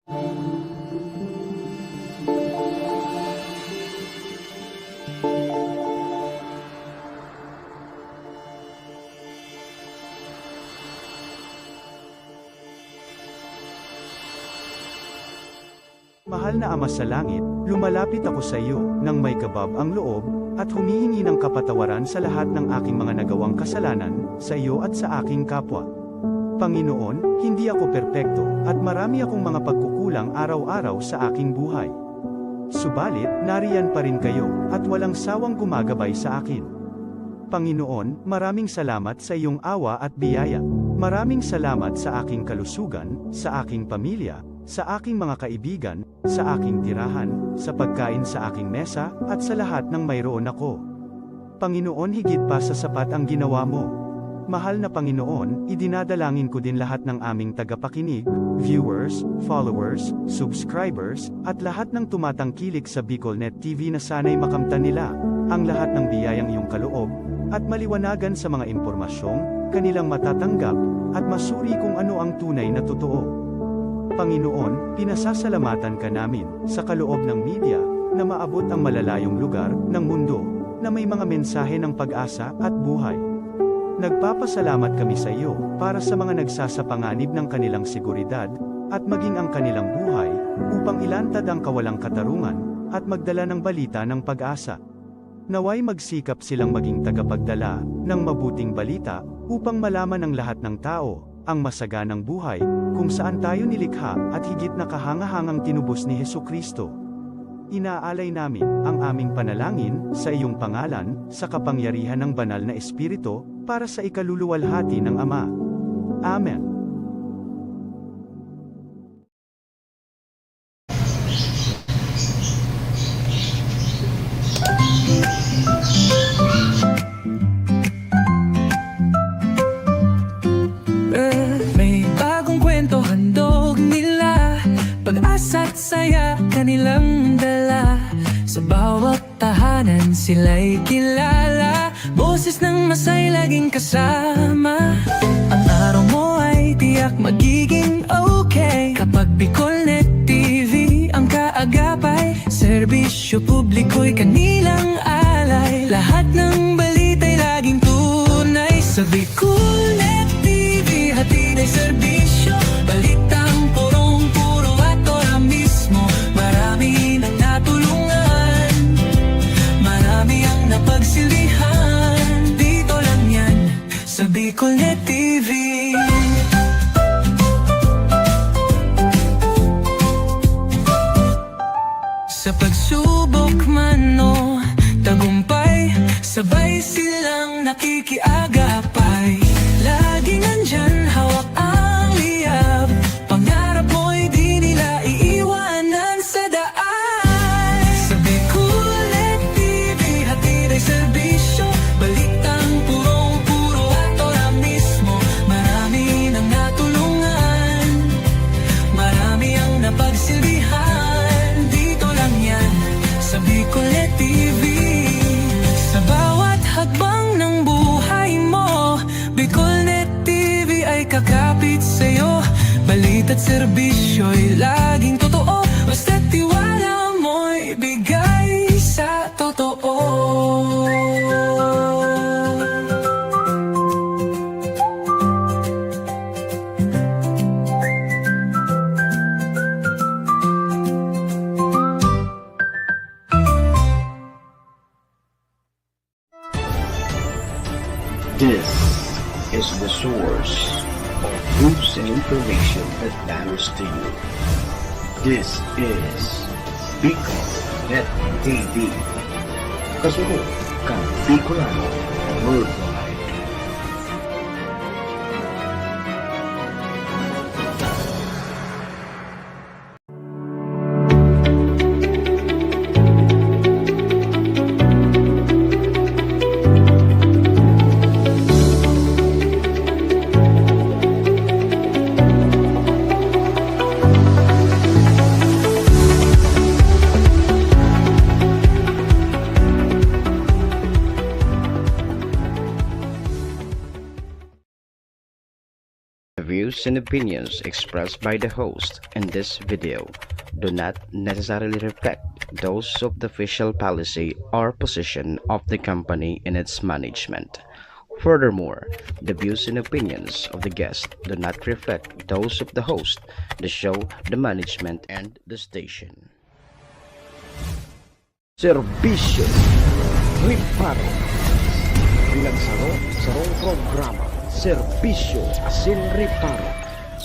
Mahal na Ama sa Langit, lumalapit ako sa iyo, nang may kabab ang loob, at humihingi ng kapatawaran sa lahat ng aking mga nagawang kasalanan, sa iyo at sa aking kapwa. Panginoon, hindi ako perpekto, at marami akong mga pagkukulang araw-araw sa aking buhay. Subalit, nariyan pa rin kayo, at walang sawang gumagabay sa akin. Panginoon, maraming salamat sa iyong awa at biyaya. Maraming salamat sa aking kalusugan, sa aking pamilya, sa aking mga kaibigan, sa aking tirahan, sa pagkain sa aking mesa, at sa lahat ng mayroon ako. Panginoon, higit pa sa sapat ang ginawa mo. Mahal na Panginoon, idinadalangin ko din lahat ng aming tagapakinig, viewers, followers, subscribers, at lahat ng tumatangkilik sa BicolNet TV na sana'y makamtan nila ang lahat ng biyayang iyong kaloob, at maliwanagan sa mga impormasyong kanilang matatanggap, at masuri kung ano ang tunay na totoo. Panginoon, pinasasalamatan ka namin, sa kaloob ng media, na maabot ang malalayong lugar, ng mundo, na may mga mensahe ng pag-asa, at buhay. Nagpapasalamat kami sa iyo, para sa mga nagsasapanganib ng kanilang seguridad, at maging ang kanilang buhay, upang ilantad ang kawalang katarungan, at magdala ng balita ng pag-asa. Naway magsikap silang maging tagapagdala, ng mabuting balita, upang malaman ng lahat ng tao, ang masaganang buhay, kung saan tayo nilikha, at higit na kahangahangang tinubos ni Hesukristo. Inaalay namin, ang aming panalangin, sa iyong pangalan, sa kapangyarihan ng banal na Espiritu, para sa ikaluluwalhati ng Ama. Amen. Pag-asa't saya kanilang dala, sa bawat tahanan sila'y kilala. Boses ng masay laging kasama. Ang araw mo ay tiyak magiging okay, kapag BicolNet TV ang kaagapay. Serbisyo publiko'y kanilang alay, lahat ng balita'y laging tunay. Sa BicolNet TV hatid ay serbisyo, balitang purong-puro at ora mismo. Marami nang natulungan, marami ang napagsilbihan. Dito lang yan, sa BicolNet TV. Sa pagsubok man o tagumpay, sabay silang nakikiagapay. Laging nandyan, hawak ang liyab. Pangarap mo'y di nila iiwanan sa daan. Sa BicolNet TV hatid ay serbisyo, balitang purong-puro at ora mismo. Marami nang natulungan, marami ang napagsilbihan. Dito lang yan, sa BicolNet TV. Sa bawat hakbang ng buhay mo, BicolNet TV ay kakapit sa'yo. Balita't serbisyo'y laging totoo, basta't tiwala mo'y bigay sa totoo. This is the source of news and information that matters to you. This is BicolNet TV. Kasunod kang Bicolano Worldwide. and opinions expressed by the host in this video do not necessarily reflect those of the official policy or position of the company and its management. Furthermore, the views and opinions of the guest do not reflect those of the host, the show, the management, and the station. Serbisyo Riparo Pinagsaro-sarong programa Serbisyo Asin Riparo,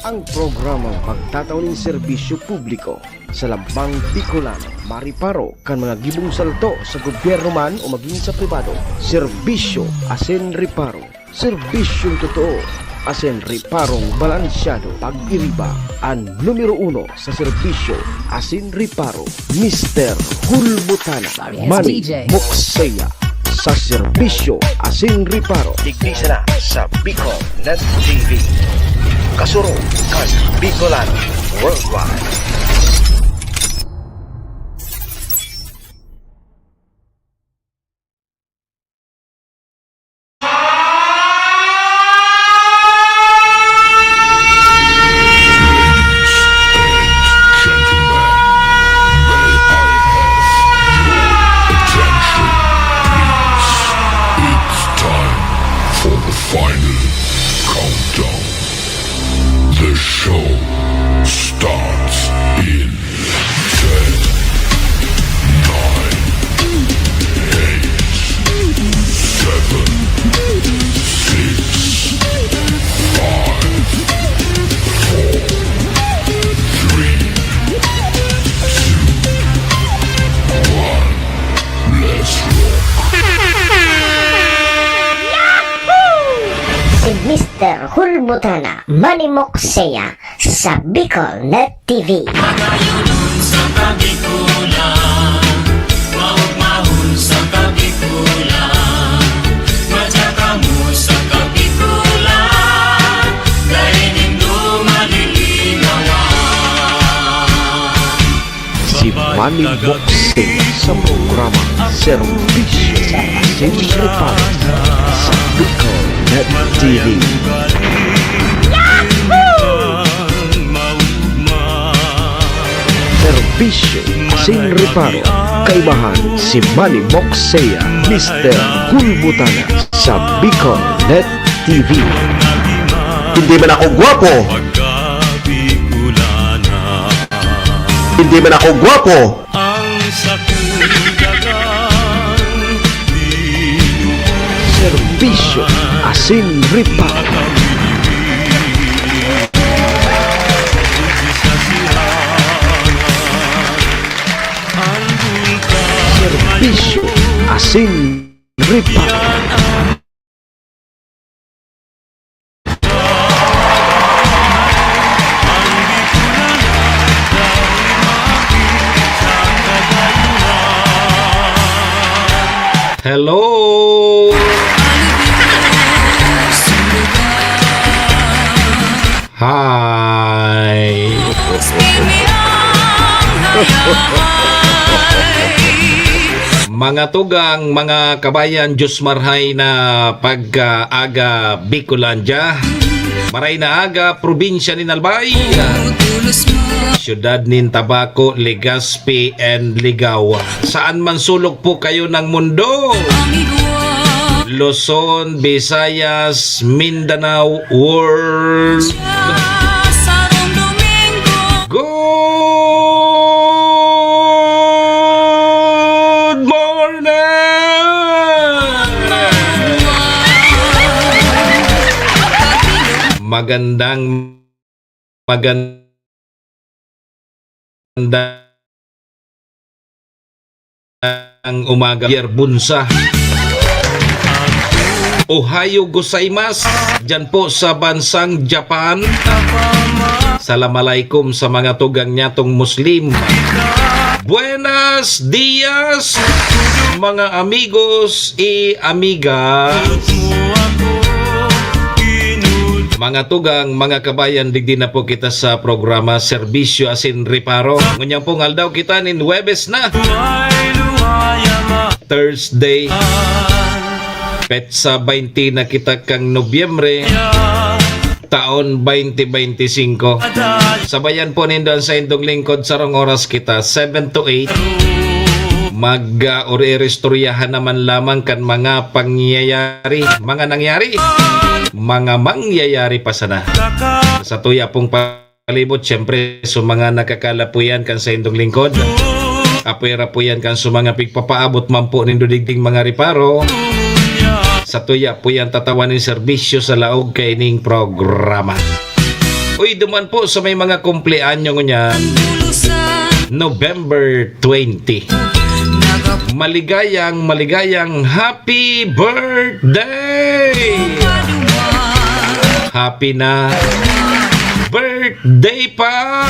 ang programang pagtatauning serbisyo publiko sa Lambang Bicolano, Mariparo kan mga gibong salto sa gobyerno man o maging sa pribado. Serbisyo Asin Riparo, serbisyong totoo, asin riparong balansyado. Pag-iriba ang numero 1 sa serbisyo asin riparo, Mr. Hulbutana Manny Moxeya sa serbisyo asin riparo. Tignisa na sa Bicol Net TV. Kasuro kan Bicolano Worldwide. Final countdown. The show starts in 10, 9, 8, 7, 6, 5, 4, 3, 2, 1. Let's rock. Si Mr. Hulbutana Manny Moxeya sa Bicol Net TV. Magayunon sa kabikulan, maugmahon sa kabikulan, matsakamu sa kabikulan, dahil indo malilinawan. Si Manny Moxeya sa programa Serbisyo Asin Riparo sa Bicol Net TV. Serbisyo Asin Riparo, kaibahan si Manny Moxeya, Mr. Hulbutana sa Bicol Net TV. Hindi man ako gwapo, hindi man ako gwapo, Ang sakudagan, serbisyo asin riparo. Serbisyo asin riparo. Hello! Hi! Mga tugang, mga kabayan, Diyos marhay na pag-aga Bicolandia. Maray na aga, probinsya ni Albay. Siyudad nin Tabaco, Legazpi, and Ligawa. Saan man sulok po kayo ng mundo? Luzon, Visayas, Mindanao, world. Good morning! Magandang umaga, Pierre Bunsa. Ohayo gozaimasu dyan po sa bansang Japan. Assalamualaikum sa mga tugang nyatong Muslim. Buenos dias mga amigos y amiga. Mga tugang, mga kabayan, digdi na po kita sa programa Serbisyo Asin Riparo. Ngunyang pong aldaw kita nin Huwebes na. Thursday. Petsa 20 na kita kang Nobyembre. taon 2025. Sabayan po nindon sa indong lingkod sarong oras kita 7 to 8. Mag-uri-istoryahan naman lamang kan mga pangyayari, mga nangyari, mga mangyayari pa sana. Sa tuya pong palibot, syempre, so mga nakakalapuyan kan sa indong lingkod. Apuy-rapuyan kan so mga pigpapaabot man po nindo digding mga riparo. Sa tuya po yan tatawanin serbisyo sa laog kaining programa. Uy, duman po sa may mga kumpleanyo niyan, November 20. Maligayang happy birthday! Happy na birthday pa!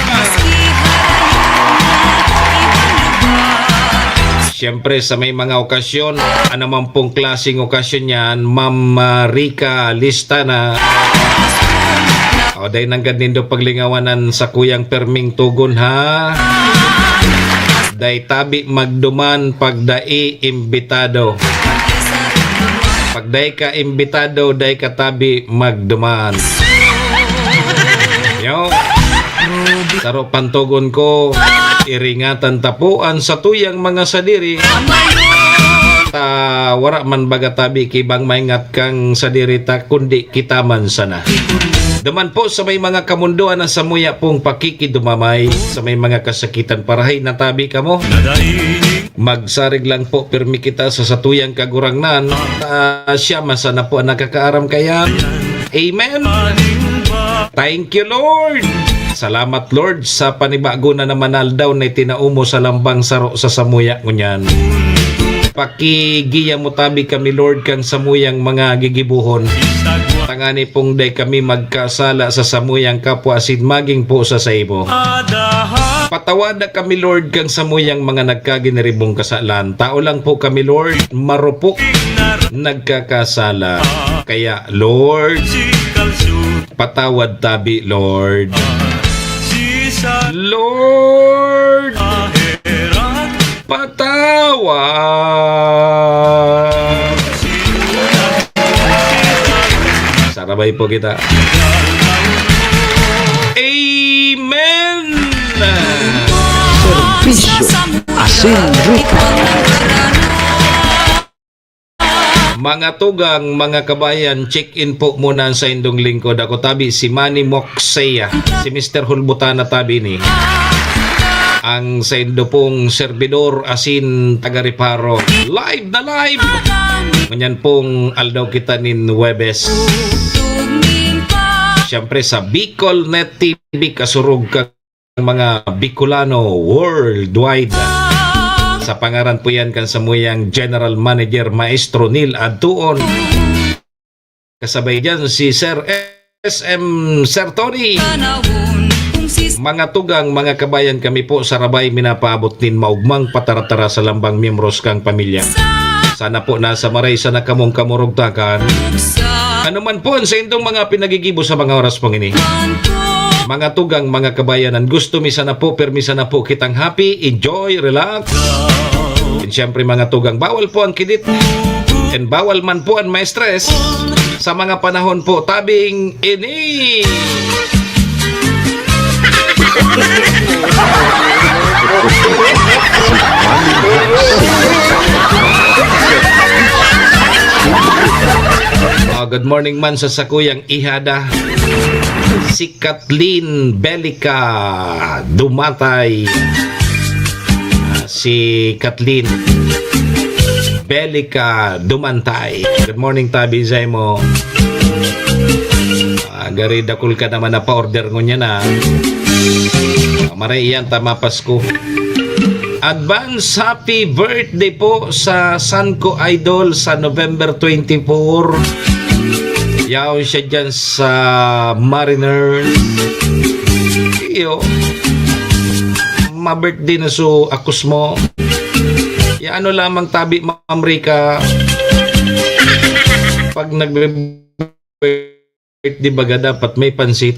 Siyempre sa may mga okasyon, anumang pong klaseng okasyon yan, Ma'am Rica Listana. O dahil nanggad nindo paglingawanan sa kuyang perming tugon ha. Day tabi magduman pagdai imbitado. Pagday ka imbitado, day ka tabi magduman. Yo. Saro pantugon ko, iringatan tapuan sa tuyang mga sadiri. Wara man baga tabi kibang maingat kang sadiri ta kundi kita man sana. Daman po sa may mga kamunduan na samuya pong pakikidumamay sa may mga kasakitan parahay na tabi ka mo. Magsarig lang po pirmi kita sa satuyang kagurangnan. Siya masana po ang nakakaaram kaya. Amen. Thank you, Lord. Salamat, Lord, sa panibago na naman aldaw na itinaumo sa lambang saro sa samuya ngunyan. Pakigiya mo tabi kami, Lord, kang samuyang mga gigibuhon. Tangani pong day kami magkasala sa samuyang kapwa asin maging po sa saibo. Patawada kami, Lord, kang samuyang mga nagkaginaribong kasalan. Tao lang po kami, Lord, marupok nagkakasala. Kaya, Lord, patawad tabi, Lord. Lord, patawad. Sarabay po kita. Amen. Serbisyo Asin Rica. Mga tugang, mga kabayan, check-in po muna sa indong lingkod. Ako tabi si Manny Moxeya, si Mr. Hulbutana tabi ni. Ang sa indo pong servidor asin taga-riparo. Live na live! Ganyan pong aldaw kita nin Webes. Siyempre sa Bicol Net TV, kasurog ka mga Bicolano worldwide. Sa pangaran po yan kan samuyang General Manager Maestro Neil Adtuon. Kasabay dyan si Sir SM Sir Tony. Mga tugang, mga kabayan, kami po sa Rabay minapaabot din maugmang pataratara sa lambang miyembros kang pamilya. Sana po nasa maray sana kamong kamurugtakan. Ano man po sa indong mga pinagigibo sa mga oras pong ini. Mga tugang, mga kabayanan, gusto misa na po, permisa na po kitang happy, enjoy, relax. And syempre mga tugang, bawal po ang kidit. And bawal man po ang may stress. Sa mga panahon po, tabing ini. Good morning man sa sakuyang ihada. Si Kathleen Belica Dumatay. Si Kathleen Belica Dumantay. Good morning tabi zay mo. Gari dakul ka naman na pa-order ngunya na. Maray iyan tama Pasko. Advance happy birthday po sa Sanko Idol sa November 24. Yaw siya dyan sa Mariner. Iyo. Ma-birthday na so akus mo. Ya ano lamang tabi Ma'am Rica. Pag nag-birthday baga dapat may pansit.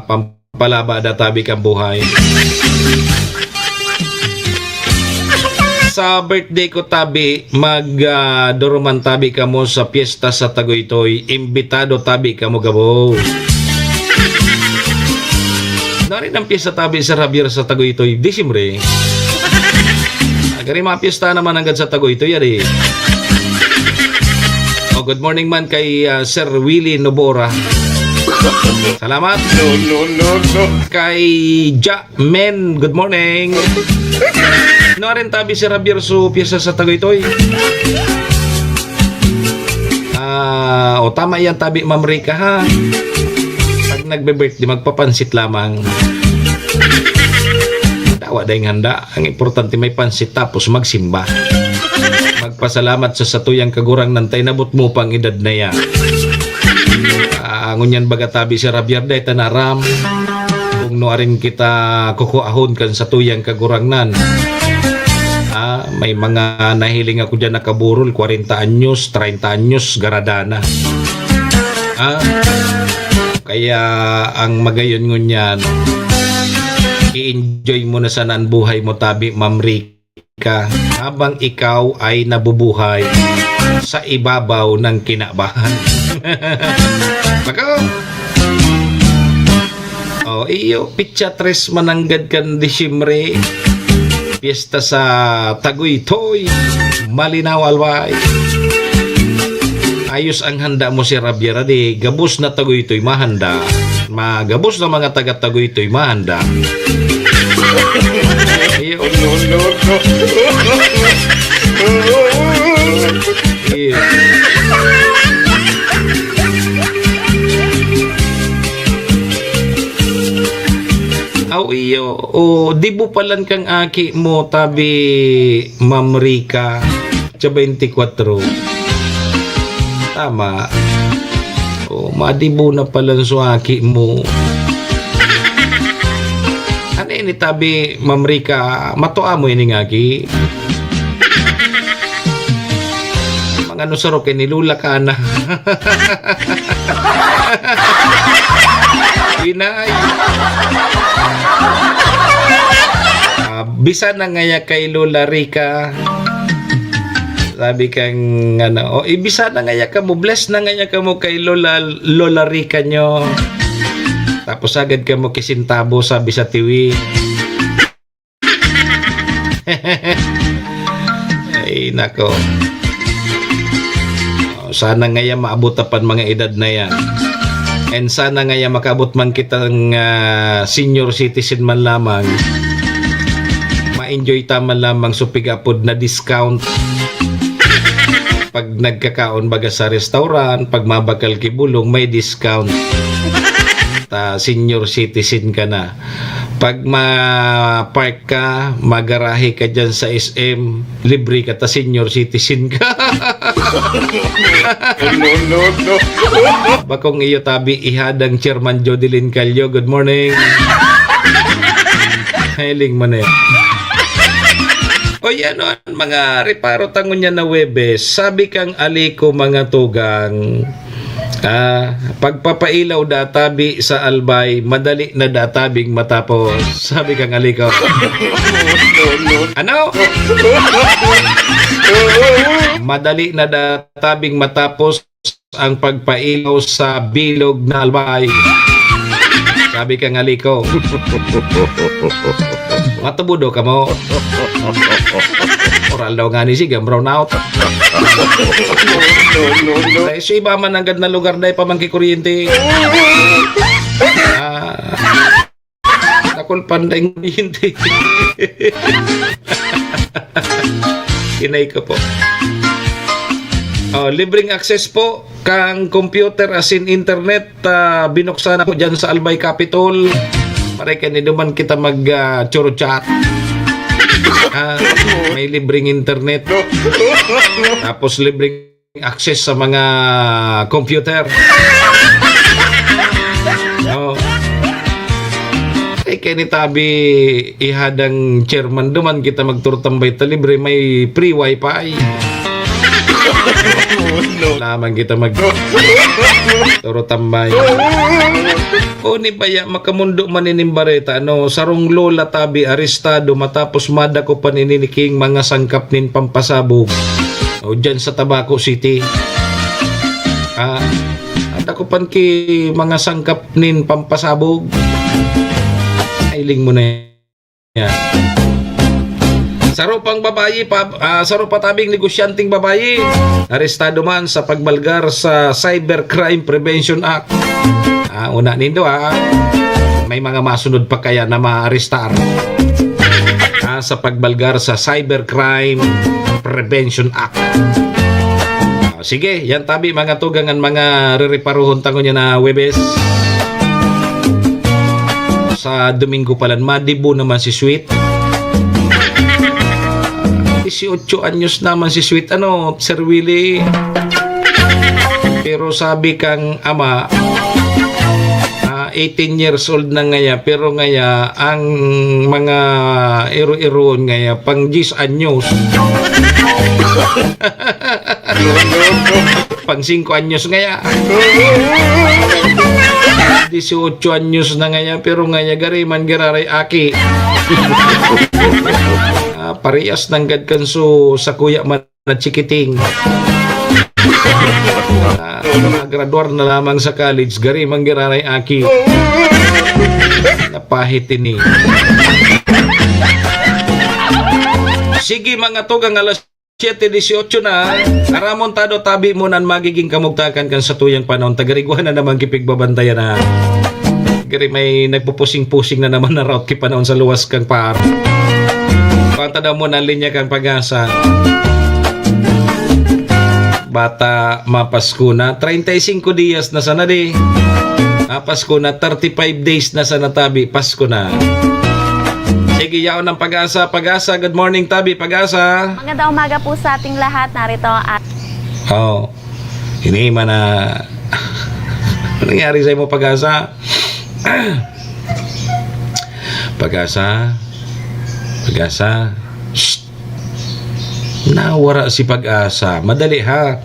Pampalaba da tabi kang buhay. sa birthday ko tabi, duruman tabi ka mo sa piyesta sa Tagoytoy. Imbitado tabi ka mo gabo. Narin ang piyesta tabi sa Javier sa Tagoytoy, Disimre. Agari mga piyesta naman hanggang sa Tagoytoy, yari. Oh, good morning man kay Sir Willie Nobora. Salamat. No. Kay Ja Men, good morning. No rin tabi si Javier so piyesa sa Tagoytoy. O tama yan tabi Ma'am Rica ha. Pag nagbe-birthday magpapansit lamang. Dawa dahing handa. Ang importante may pansit tapos magsimba. Magpasalamat sa satuyang kagurang nantay nabot mo pang edad na yan. Ngunyan baga tabi si Javier day tanaram. Kung nuarin kita kukuahon kan satuyang kagurang nan. May mga nahiling ako dyan nakaburol 40 anyos, 30 anyos garadana. Kaya ang magayon ngunyan i-enjoy mo na sana ang buhay mo tabi Ma'am Rica habang ikaw ay nabubuhay sa ibabaw ng kinabahan. Bako iyo pitsa tres mananggad kan Disyembre piyesta sa Tagoytoy, Malinaw Albay. Ayos ang handa mo si Javier adi. Gabos na Tagoytoy mahanda. Magabos na mga taga Tagoytoy mahanda. Iyo. Iyo. Iyo. Di mo palan kang aki mo tabi Ma'am Rica sa 24. Tama. Madibo na palan so aki mo. Ano ini tabi Ma'am Rica matoa mo ini aki. Mga nusarok ni Lula ka na. Inay. Bisa na ngaya kay Lola Rica. Sabi kang ibisa na ngaya ka mo, bless na ngaya ka mo kay Lola Rica nyo. Tapos agad ka mo kisintabo sabi sa tiwi. Ay nako. Sana ngaya maabot pan mga edad na yan. And sana ngaya makabot man kitang senior citizen man lamang. Ma-enjoy tama lamang so pigapod na discount. Pag nagkakaon baga sa restaurant, pag mabakal kibulong, may discount. Senior citizen ka na. Pag ma-park ka, magarahe ka dyan sa SM, libre ka, senior citizen ka. No. Bakong iyo tabi, ihadang Chairman Jodelyn Calyo. Good morning. Hiling mo na yan. O yan mga reparo tangon niya na Webes. Sabi kang aliko mga tugang. Pagpapailaw databi sa albay, madali na databing matapos. Sabi kang aliko. Ano? Madali na databing matapos ang pagpailaw sa bilog na albay. Sabi kang aliko. Matubudo ka mo. Oral daw nga ni Sigam brown out. Dahil sa iba man agad na lugar dahil pamangki kuryente. Takol panday kuryente. Inay ko po. Libreng access po kang computer as in internet. Binuksan ako dyan sa Albay Capitol. Mareka ni duman kita mag choro chat. May libreng internet. Tapos libreng access sa mga computer. Kaya ni tabi ihadang chairman duman kita magturtambay ta libre may free wifi. Lamang kita mag turo tambay. O ni baya makamundo maninimbareta no sarong lola tabi arestado matapos madako paniniking mga sangkap nin pampasabog. O dyan sa Tabaco City. Ada ko pan ki mga sangkap nin pampasabog. Ailing mo na yan. Sarupang babayi, sarupatabing negosyanteng babayi, arestado man sa pagbalgar sa Cybercrime Prevention Act. Una nindo may mga masunod pa kaya na ma-arestar sa pagbalgar sa Cybercrime Prevention Act. Sige, yan tabi mga tugangan mga ririparuhon tango niya na Webes. Sa Domingo palan, madibo naman si Sweet. 18 anyos naman si Sweet, Sir Willie. Pero sabi kang ama, 18 years old na ngaya, pero ngaya, ang mga iro-iroon ngaya, pang 10 anyos. Pang 5 anyos ngaya. 18 anyos na ngaya, pero ngaya gari man giraray aki. Parehas ng gadkanso sa kuya man na chikiting. Graduar na lamang sa college, gari man giraray aki. Napahit ini. Sige mga tugang alas 7:18 na, aramon tado tabi mo nan magiging kamugtakan kan sa tuyang panahon. Tagariguan na naman kipigbabantayan na. Gari may nagpupusing-pusing na naman na route ki panahon sa luwas kang par. Panta daw mo na linya kang Pag-asa. Bata mapasko na 35 dias na sana di. Pasko na 35 days na sana tabi. Pasko na. Sige, yaon ng Pag-asa. Pag-asa, good morning tabi. Pag-asa. Magandang umaga po sa ating lahat. Narito at Hinima na. Ano nangyari sa'yo mo Pag-asa? Pag-asa. Pag-asa. Shh. Nawara si Pag-asa. Madali ha.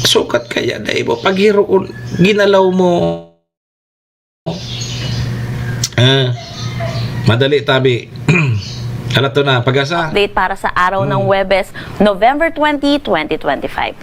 Sukat kaya dahil mo paghiroon. Ginalaw mo. Madali tabi. Halato na. Pag-asa. update para sa araw ng Webes, November 20, 2025.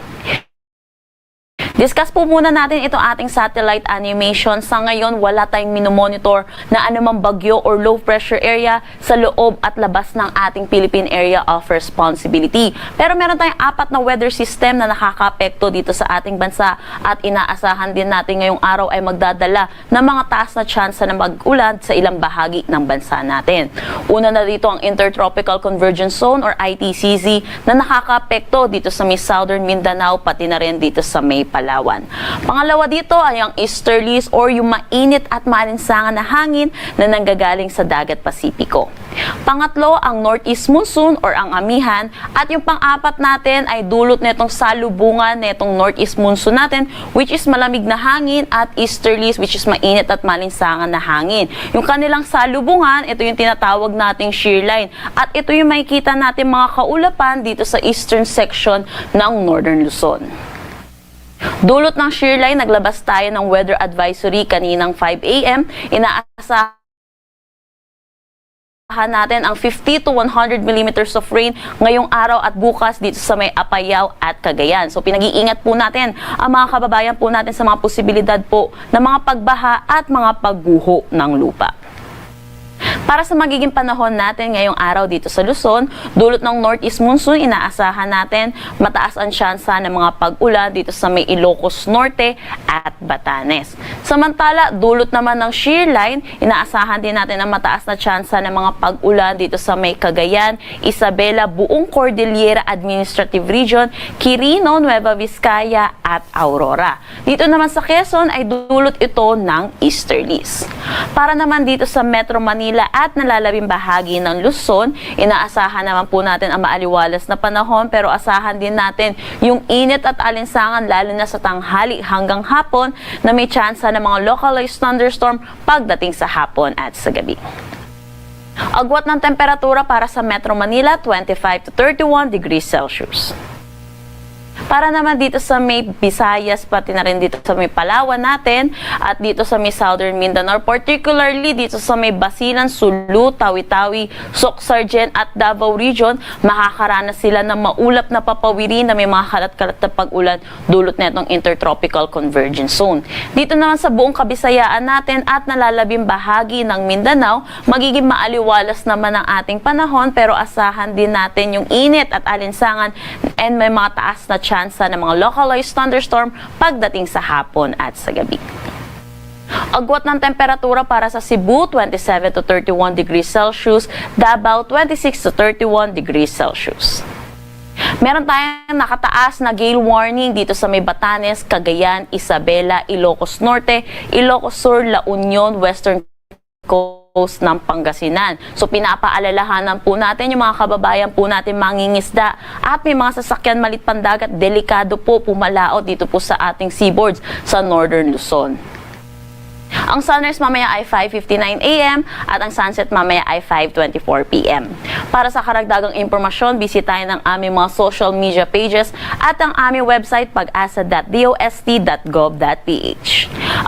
Discuss po muna natin itong ating satellite animation. Sa ngayon, wala tayong minomonitor na anumang bagyo or low pressure area sa loob at labas ng ating Philippine Area of Responsibility. Pero meron tayong 4 na weather system na nakaka-apekto dito sa ating bansa at inaasahan din natin ngayong araw ay magdadala ng mga taas na tsansa na mag-ulan sa ilang bahagi ng bansa natin. Una na dito ang Intertropical Convergence Zone or ITCZ na nakaka-apekto dito sa may Southern Mindanao pati na rin dito sa may Palawan. Pangalawa dito ay ang easterlies or yung mainit at maalinsangan na hangin na nanggagaling sa dagat Pasipiko. Pangatlo, ang northeast monsoon or ang amihan at yung pang-apat natin ay dulot netong salubungan netong northeast monsoon natin which is malamig na hangin at easterlies which is mainit at maalinsangan na hangin. Yung kanilang salubungan, ito yung tinatawag nating shear line at ito yung makikita natin mga kaulapan dito sa eastern section ng Northern Luzon. Dulot ng shear line, naglabas tayo ng weather advisory kaninang 5 a.m. Inaasahan natin ang 50 to 100 millimeters of rain ngayong araw at bukas dito sa may Apayao at Cagayan. So pinag-iingat po natin ang mga kababayan po natin sa mga posibilidad po ng mga pagbaha at mga pagguho ng lupa. Para sa magiging panahon natin ngayong araw dito sa Luzon, dulot ng northeast monsoon, inaasahan natin mataas ang tsansa ng mga pag-ulan dito sa may Ilocos Norte at Batanes. Samantala, dulot naman ng shear line, inaasahan din natin ang mataas na tsansa ng mga pag-ulan dito sa may Cagayan, Isabela, buong Cordillera Administrative Region, Quirino, Nueva Vizcaya at Aurora. Dito naman sa Quezon ay dulot ito ng easterlies. Para naman dito sa Metro Manila at nalalabing bahagi ng Luzon, inaasahan naman po natin ang maaliwalas na panahon pero asahan din natin yung init at alinsangan lalo na sa tanghali hanggang hapon na may tsansa ng mga localized thunderstorm pagdating sa hapon at sa gabi. Agwat ng temperatura para sa Metro Manila, 25 to 31 degrees Celsius. Para naman dito sa may Visayas, pati na rin dito sa may Palawan natin, at dito sa may Southern Mindanao, particularly dito sa may Basilan, Sulu, Tawi-Tawi, Soc-Sargen at Davao Region, makakaranas sila ng maulap na papawirin na may mga kalat-kalat na pag-ulan dulot na itong Intertropical Convergence Zone. Dito naman sa buong Kabisayaan natin at nalalabing bahagi ng Mindanao, magiging maaliwalas naman ang ating panahon, pero asahan din natin yung init at alinsangan and may mga taas na tsansa ng mga localized thunderstorm pagdating sa hapon at sa gabi. Agwat ng temperatura para sa Cebu, 27 to 31 degrees Celsius, Davao, 26 to 31 degrees Celsius. Meron tayong nakataas na gale warning dito sa may Batanes, Cagayan, Isabela, Ilocos Norte, Ilocos Sur, La Union, Western Coast ng Pangasinan. So pinapaalalahanan po natin yung mga kababayan po natin mangingisda at may mga sasakyan malit pandagat, delikado po pumalaot dito po sa ating seaboards sa Northern Luzon. Ang sunrise mamaya ay 5:59 a.m. at ang sunset mamaya ay 5:24 p.m. Para sa karagdagang impormasyon, bisitahin ang aming mga social media pages at ang aming website pag-asa.dost.gov.ph.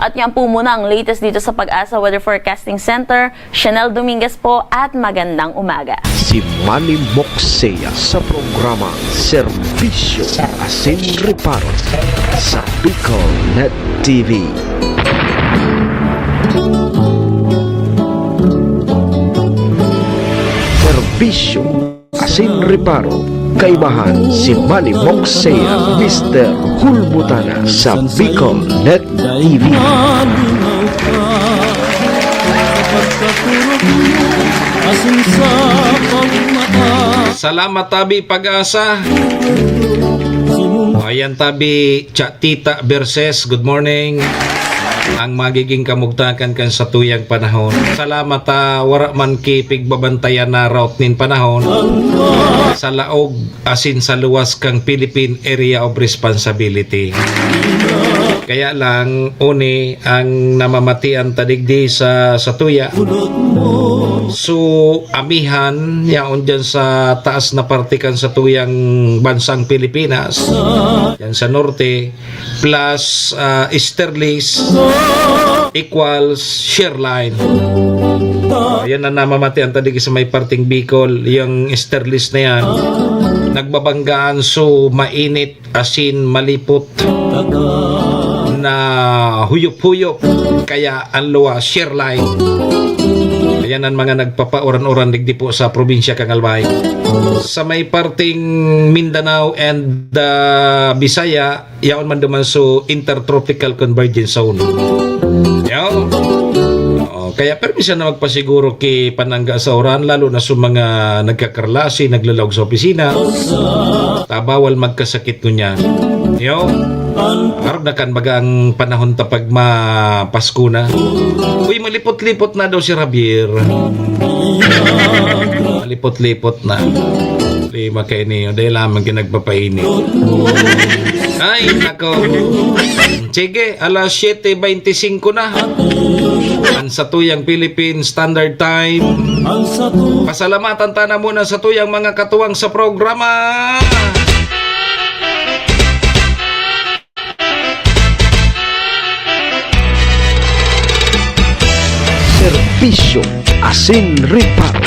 At yan po muna ang latest dito sa Pag-asa Weather Forecasting Center. Chanel Dominguez po at magandang umaga. Si Manny Moxea sa programa Serbisyo Asin Reparo sa Bicol Net TV. Serbisyo Asin Reparo, kaibahan si Manny Moxea, Mr. Hulbutana sa Bicol Net TV. Salamat tabi Pag-asa. Ayan tabi Tita Berses, good morning. Ang magiging kamugtakan kan sa tuyang panahon. Salamat wara man ki pigbabantayan na route nin panahon sa laog asin sa luwas kang Philippine Area of Responsibility. Kaya lang uni ang namamatian tadigdi sa tuya. So amihan yaon dyan sa taas na partikan sa tuyang bansang Pilipinas, yan sa norte, plus easterlies equals shear line. Yan ang namamatian tadigdi sa may parting Bicol, yung easterlies na yan nagbabanggaan, so mainit asin malipot na huyop-huyop, kaya ang luwa shear line. Ayan ang mga nagpapauran-uran digdi po sa probinsya kang Albay. Sa may parting Mindanao and Bisaya, yaon man duman so Intertropical Convergence Zone. Yaon. Kaya permisa na magpasiguro ki panangga sa oran, lalo na sa mga nagkakarlasi, naglalawag sa opisina. Bawal magkasakit ko niya. Harap na kan bagang panahon tapag mapasko na. Uy, malipot-lipot na daw si Javier. Malipot-lipot na. Lima kayo niyo, dahil lamang kinagpapainit. Ay, nako. Sige, alas 7:25 na. Ang sa tuyang Philippine Standard Time. Pasalamatan tana muna sa tuyang mga katuwang sa programa. Serbisyo Asin Reparo.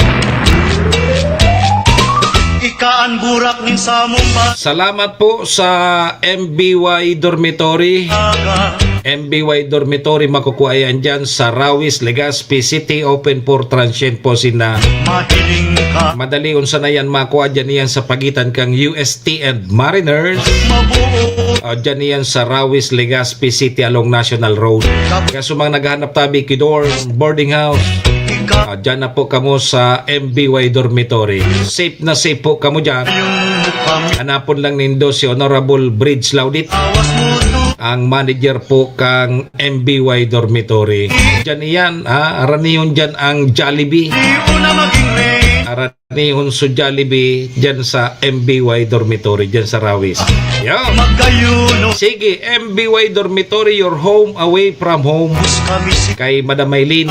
Ikaan burak ning samong Salamat po sa MBY Dormitory. MBY Dormitory makukuha yan dyan sa Rawis, Legazpi City, open for transient po sina. mahiling ka Madali unsa na yan makuha dyan yan sa pagitan kang UST and Mariners. Dyan yan sa Rawis, Legazpi City along National Road. Kaya sa mga naghahanap tabi kidor boarding house, dyan na po kamo sa MBY Dormitory. Safe na safe po kamo dyan. Hanapon lang nindo si Honorable Bridge Laudit, ang manager po kang MBY Dormitory. Dyan yan, araniyon dyan ang Jollibee. Aranihon sa Jollibee dyan sa MBY Dormitory dyan sa Rawis. Yo! Magayuno Sige, MBY Dormitory, your home away from home. kami si Kay Madam Maylin.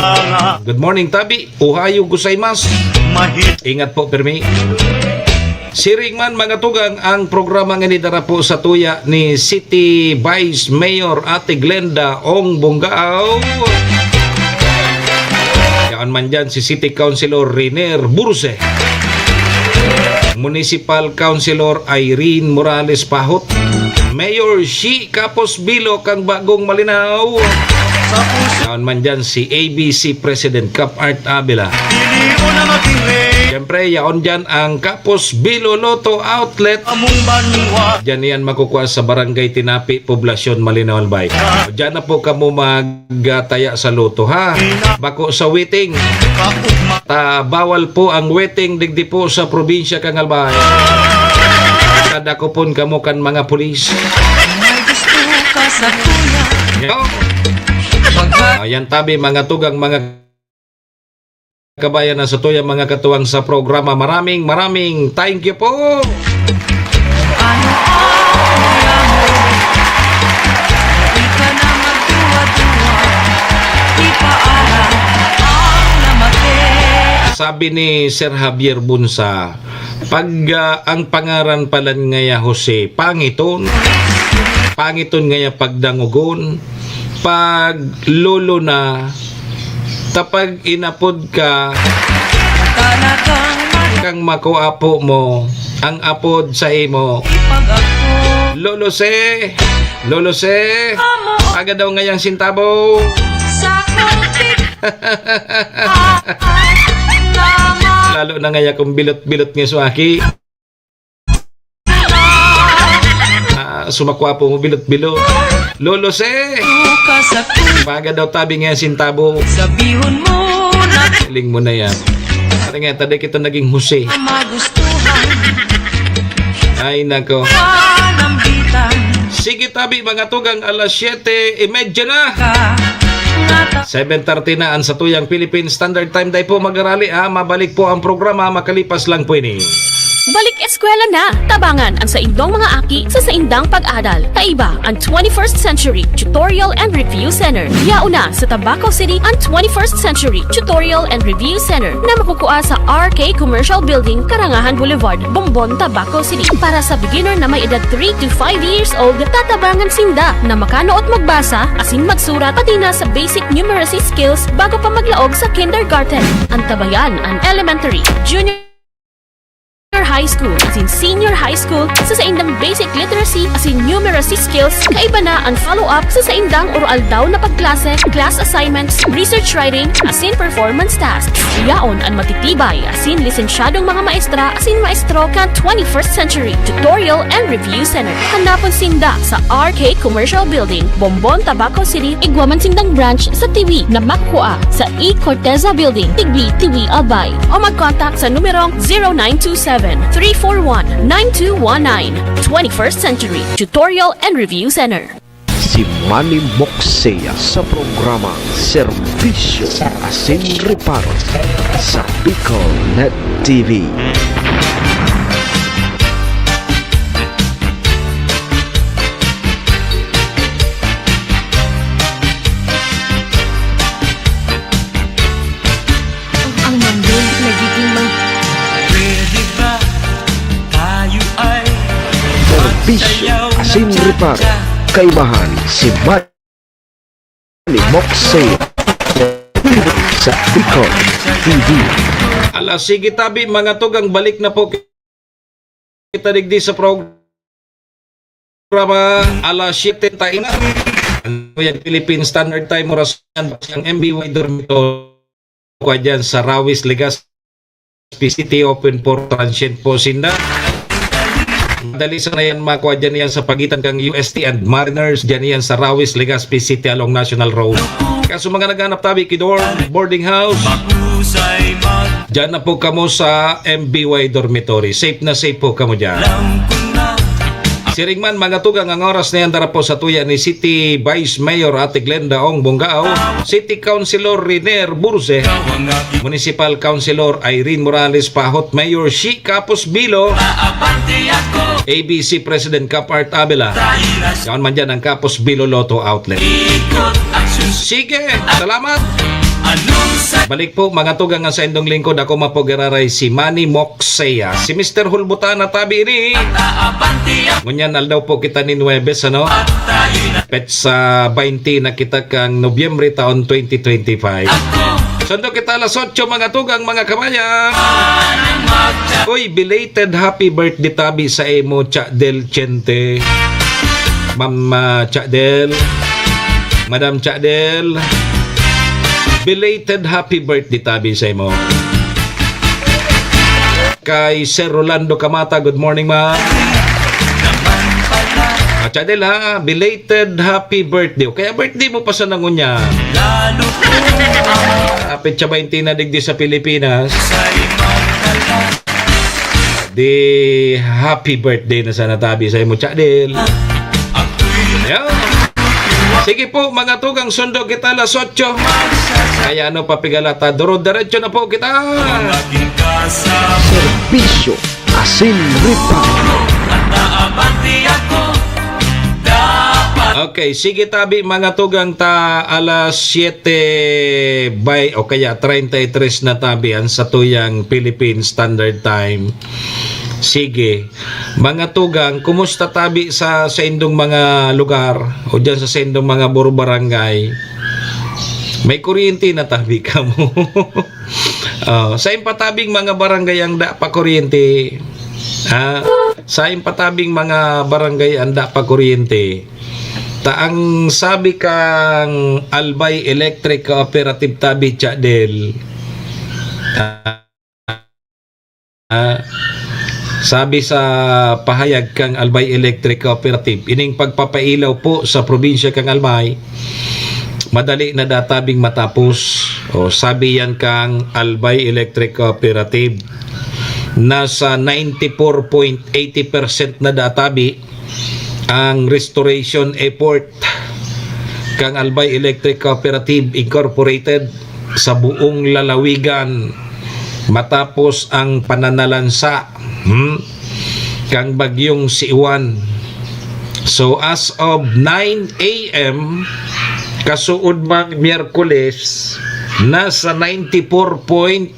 Good morning, Tabi. Ohayo gozaimasu. mahit Ingat po, Permi. Siring man mga tugang ang programa nga nidara po sa tuya ni City Vice Mayor Ate Glenda Ong Bongao. Yan man dyan si City Councilor Riner Burse. Municipal Councilor Irene Morales Pahot. Mayor Shi Capos Bilo kang Bagong Malinaw. sa puso. Yan man dyan si ABC President Cap Art Abela. Pili mo na maging rey. Siyempre, yaon dyan ang Capos Bilo Lotto Outlet. Among banwa. Diyan yan makukuha sa Barangay Tinapi, Poblasyon, Malinaw, Albay. Diyan na po kamo magtaya sa loto, ha? Bako sa waiting. Kaugma. Bawal po ang waiting digdi po sa probinsya kang Albay. Kada ko pon kamo kan mga pulis. Yo. Ayan tabi mga tugang mga kabayan na sa tuyang mga katuwang sa programa. Maraming thank you po. Sabi ni Sir Javier Bunsa, pag ang pangaran pala ngaya Jose, pangiton ngaya pagdangugon, pag lolo na, tapag inapod ka, kang makuapo mo, ang apod sa imo, lolo se, aga daw ngayang sintabo. Lalo na ngaya kung bilot-bilot nga suaki. Sumakwapo mo bilot-bilot. Lolo se, paga daw tabi nga sintabo. Sabihon mo na Galing mo na yan. Para nga, taday kita naging Jose. magustuhan Ay, nako. ng bitang Sige tabi, mga tugang, alas 7:30 na. ka nga 7:30 na ang sa tuyang Philippine Standard Time. Dahil po mag-arali, mabalik po ang programa, makalipas lang po ini. Balik eskwela na! Tabangan ang sa indong mga aki sa saindang pag-aral. Kaiba ang 21st Century Tutorial and Review Center. Yauna sa Tabaco City ang 21st Century Tutorial and Review Center na makukuha sa RK Commercial Building, Karangahan Boulevard, Bombon, Tabaco City. Para sa beginner na may edad 3 to 5 years old, tatabangan sinda na makano at magbasa, asin magsurat, pati na sa basic numeracy skills bago pa maglaog sa kindergarten. Ang tabayan ang elementary, junior high school as in senior high school sa saindang basic literacy as in numeracy skills. Kaiba na ang follow-up sa saindang oral daw na pagklase, class assignments, research writing as in performance tasks. Yaon ang matitibay as in lisensyadong mga maestra as in maestro ka 21st Century Tutorial and Review Center. Hanapon sinda sa RK Commercial Building, Bombon, Tabaco City. Igwaman sindang branch sa TV na makuha sa E. Corteza Building, Tigbi, TV, Albay. O mag-contact sa numerong 0927-341-9219. 21st Century Tutorial and Review Center. Si Manny Moxea sa programa Serbisyo Asin Reparo sa Bicol Net TV. Ang mandol nagiging pwede ba tayo ay Serbisyo Asin Reparo. Kaibahan si Manny Moxea sa Bicol TV. Alas, sige tabi, mga tugang, balik na po kita digdi sa programa. Alas 7 tayo na. Ang Philippine Standard Time, oras yan, ang MBY Dormitory ko dyan sa Rawis, Legazpi City, open for transient po sinda. Dali sa na yan makuha dyan yan sa pagitan kang UST and Mariners, dyan yan sa Rawis, Legazpi City along National Road. Kaso mga naghanap tabi, Kidor, boarding house, Husay mag dyan na po kamo sa MBY Dormitory. Safe na safe po kamo dyan. alam ko na. Siringman mga tugang ang oras na yan dara po sa tuya ni City Vice Mayor Ate Glenda Ong Bongao, City Councilor Riner Burse, ang aking Municipal Councilor Irene Morales Pahot, Mayor Shi Capos Bilo, abante ako. ABC President Capart Abela. Tahilas Yaon man dyan ang Capos Bilo Lotto Outlet. ikot at sus. Sige, salamat! Anong sa Balik po mga tugang nga sa indong lingkod, ako mapogararay si Manny Moxeya, si Mr. Hulbutan na tabi ni. abante ako. Ngunyan aldaw po kita ni Nuebes, ano? Tahilas Pet sa 20 na kita kang Nobyembre taon 2025. ako. Sundo kita alas 8 mga tugang mga kabayan. Anang magtsa. Uy, belated happy birthday tabi sa emo Cha Del Chente. Ma'am Cha Del, Madam Cha Del, belated happy birthday tabi sa emo. Kay Sir Rolando Kamata, good morning ma. Naman pala. Cha Del ha, belated happy birthday. Kaya birthday mo pa sa nangunya. Lalo ko Apit siya 20 na digdi sa Pilipinas. sa'y magdala. Di happy birthday na sana tabi sa imo Cha Del. Ako'y Ayan. Sige po mga tugang, sundo kita alas 8. Kaya ano papigalata, duro-diretso na po kita. aking kasama. Serbisyo asin reparo. At naabante ako. Dapat Okay, sige tabi mga tugang, ta alas 7 by o kaya 33 na tabian sa tuyang Philippine Standard Time. Sige, mga tugang, kumusta tabi sa indong mga lugar o dyan sa indong mga barangay? May kuryente na tabi ka mo. Sa impatabing mga barangay ang da pa kuryente. Sa impatabing mga barangay ang da pa kuryente. Taang sabi kang Albay Electric Cooperative tabi Cha Del. Sabi sa pahayag kang Albay Electric Cooperative, ining pagpapailaw po sa probinsya kang Albay, madali na databing matapos. O sabi yan kang Albay Electric Cooperative, nasa 94.80% na databi ang restoration effort kang Albay Electric Cooperative Incorporated sa buong lalawigan matapos ang pananalansa kang bagyong Siwan. So as of 9 a.m. kasuod mang Miyerkules, nasa 94.80%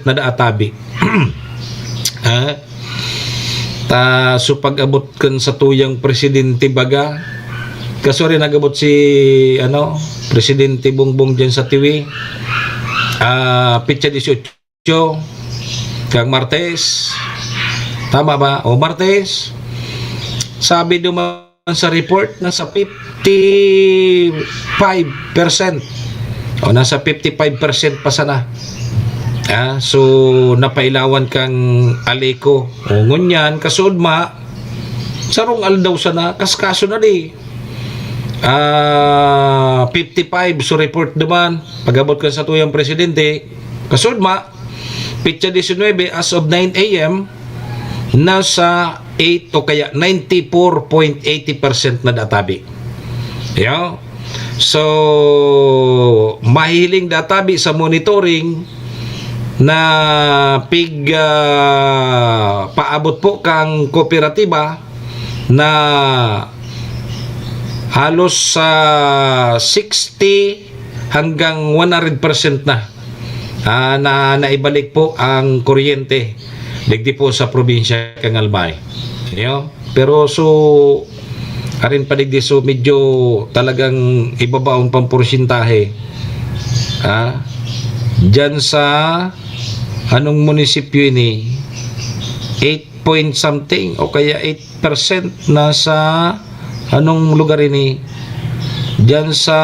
na daatabi. So pag-abot kan sa tuyang Presidente Baga, kaso rin nag-abot si Presidente Bongbong dyan sa TV, pitsa 18 kang Martes, tama ba? O Martes, sabi duman sa report nasa 55%, o nasa 55% pa sana. So napailawan kang Aleko o ngunyan kasud ma sarong aldaw sana kaskaso na di 55 so report naman pagabot ka sa tuyang presidente kasud ma pitsa 19 as of 9 a.m. nasa 8 o kaya 94.80% na databi. So mahiling databi sa monitoring na paabot po kang kooperatiba na halos sa 60 hanggang 100% na naibalik po ang kuryente digdi po sa probinsya kang Albay. Pero so arin pa digdi so medyo talagang ibabaon pang porsyentahe dyan sa anong munisipyo ini 8 point something o kaya 8% na sa anong lugar ini dyan sa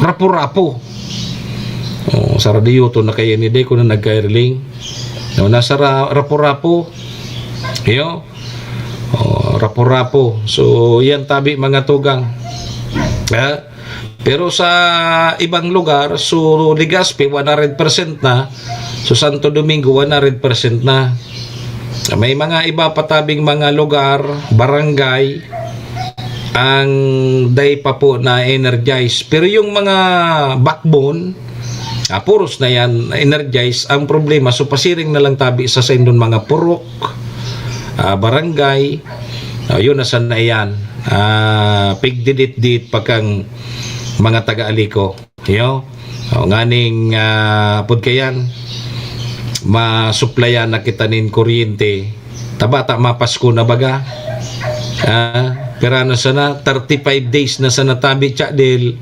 Rapu-Rapu. Sa radio to na kaya ni Deko na nagka-airling nasa Rapu-Rapu Rapu-Rapu. So yan tabi mga tugang. Pero sa ibang lugar, so Legazpi 100% na, so Santo Domingo 100% na. May mga iba patabing mga lugar, barangay, ang day pa po na energize. Pero yung mga backbone, puros na yan, energize. Ang problema, so pasiring na lang tabi sa sendon mga purok, barangay, yun nasan na yan. Pigdidit-dit pagkang mga taga-aliko. Nganing pudkayan, masuplayan na kita nin kuryente. Tabata mapasko na baga. Pero ano sana, 35 days na sana tabi del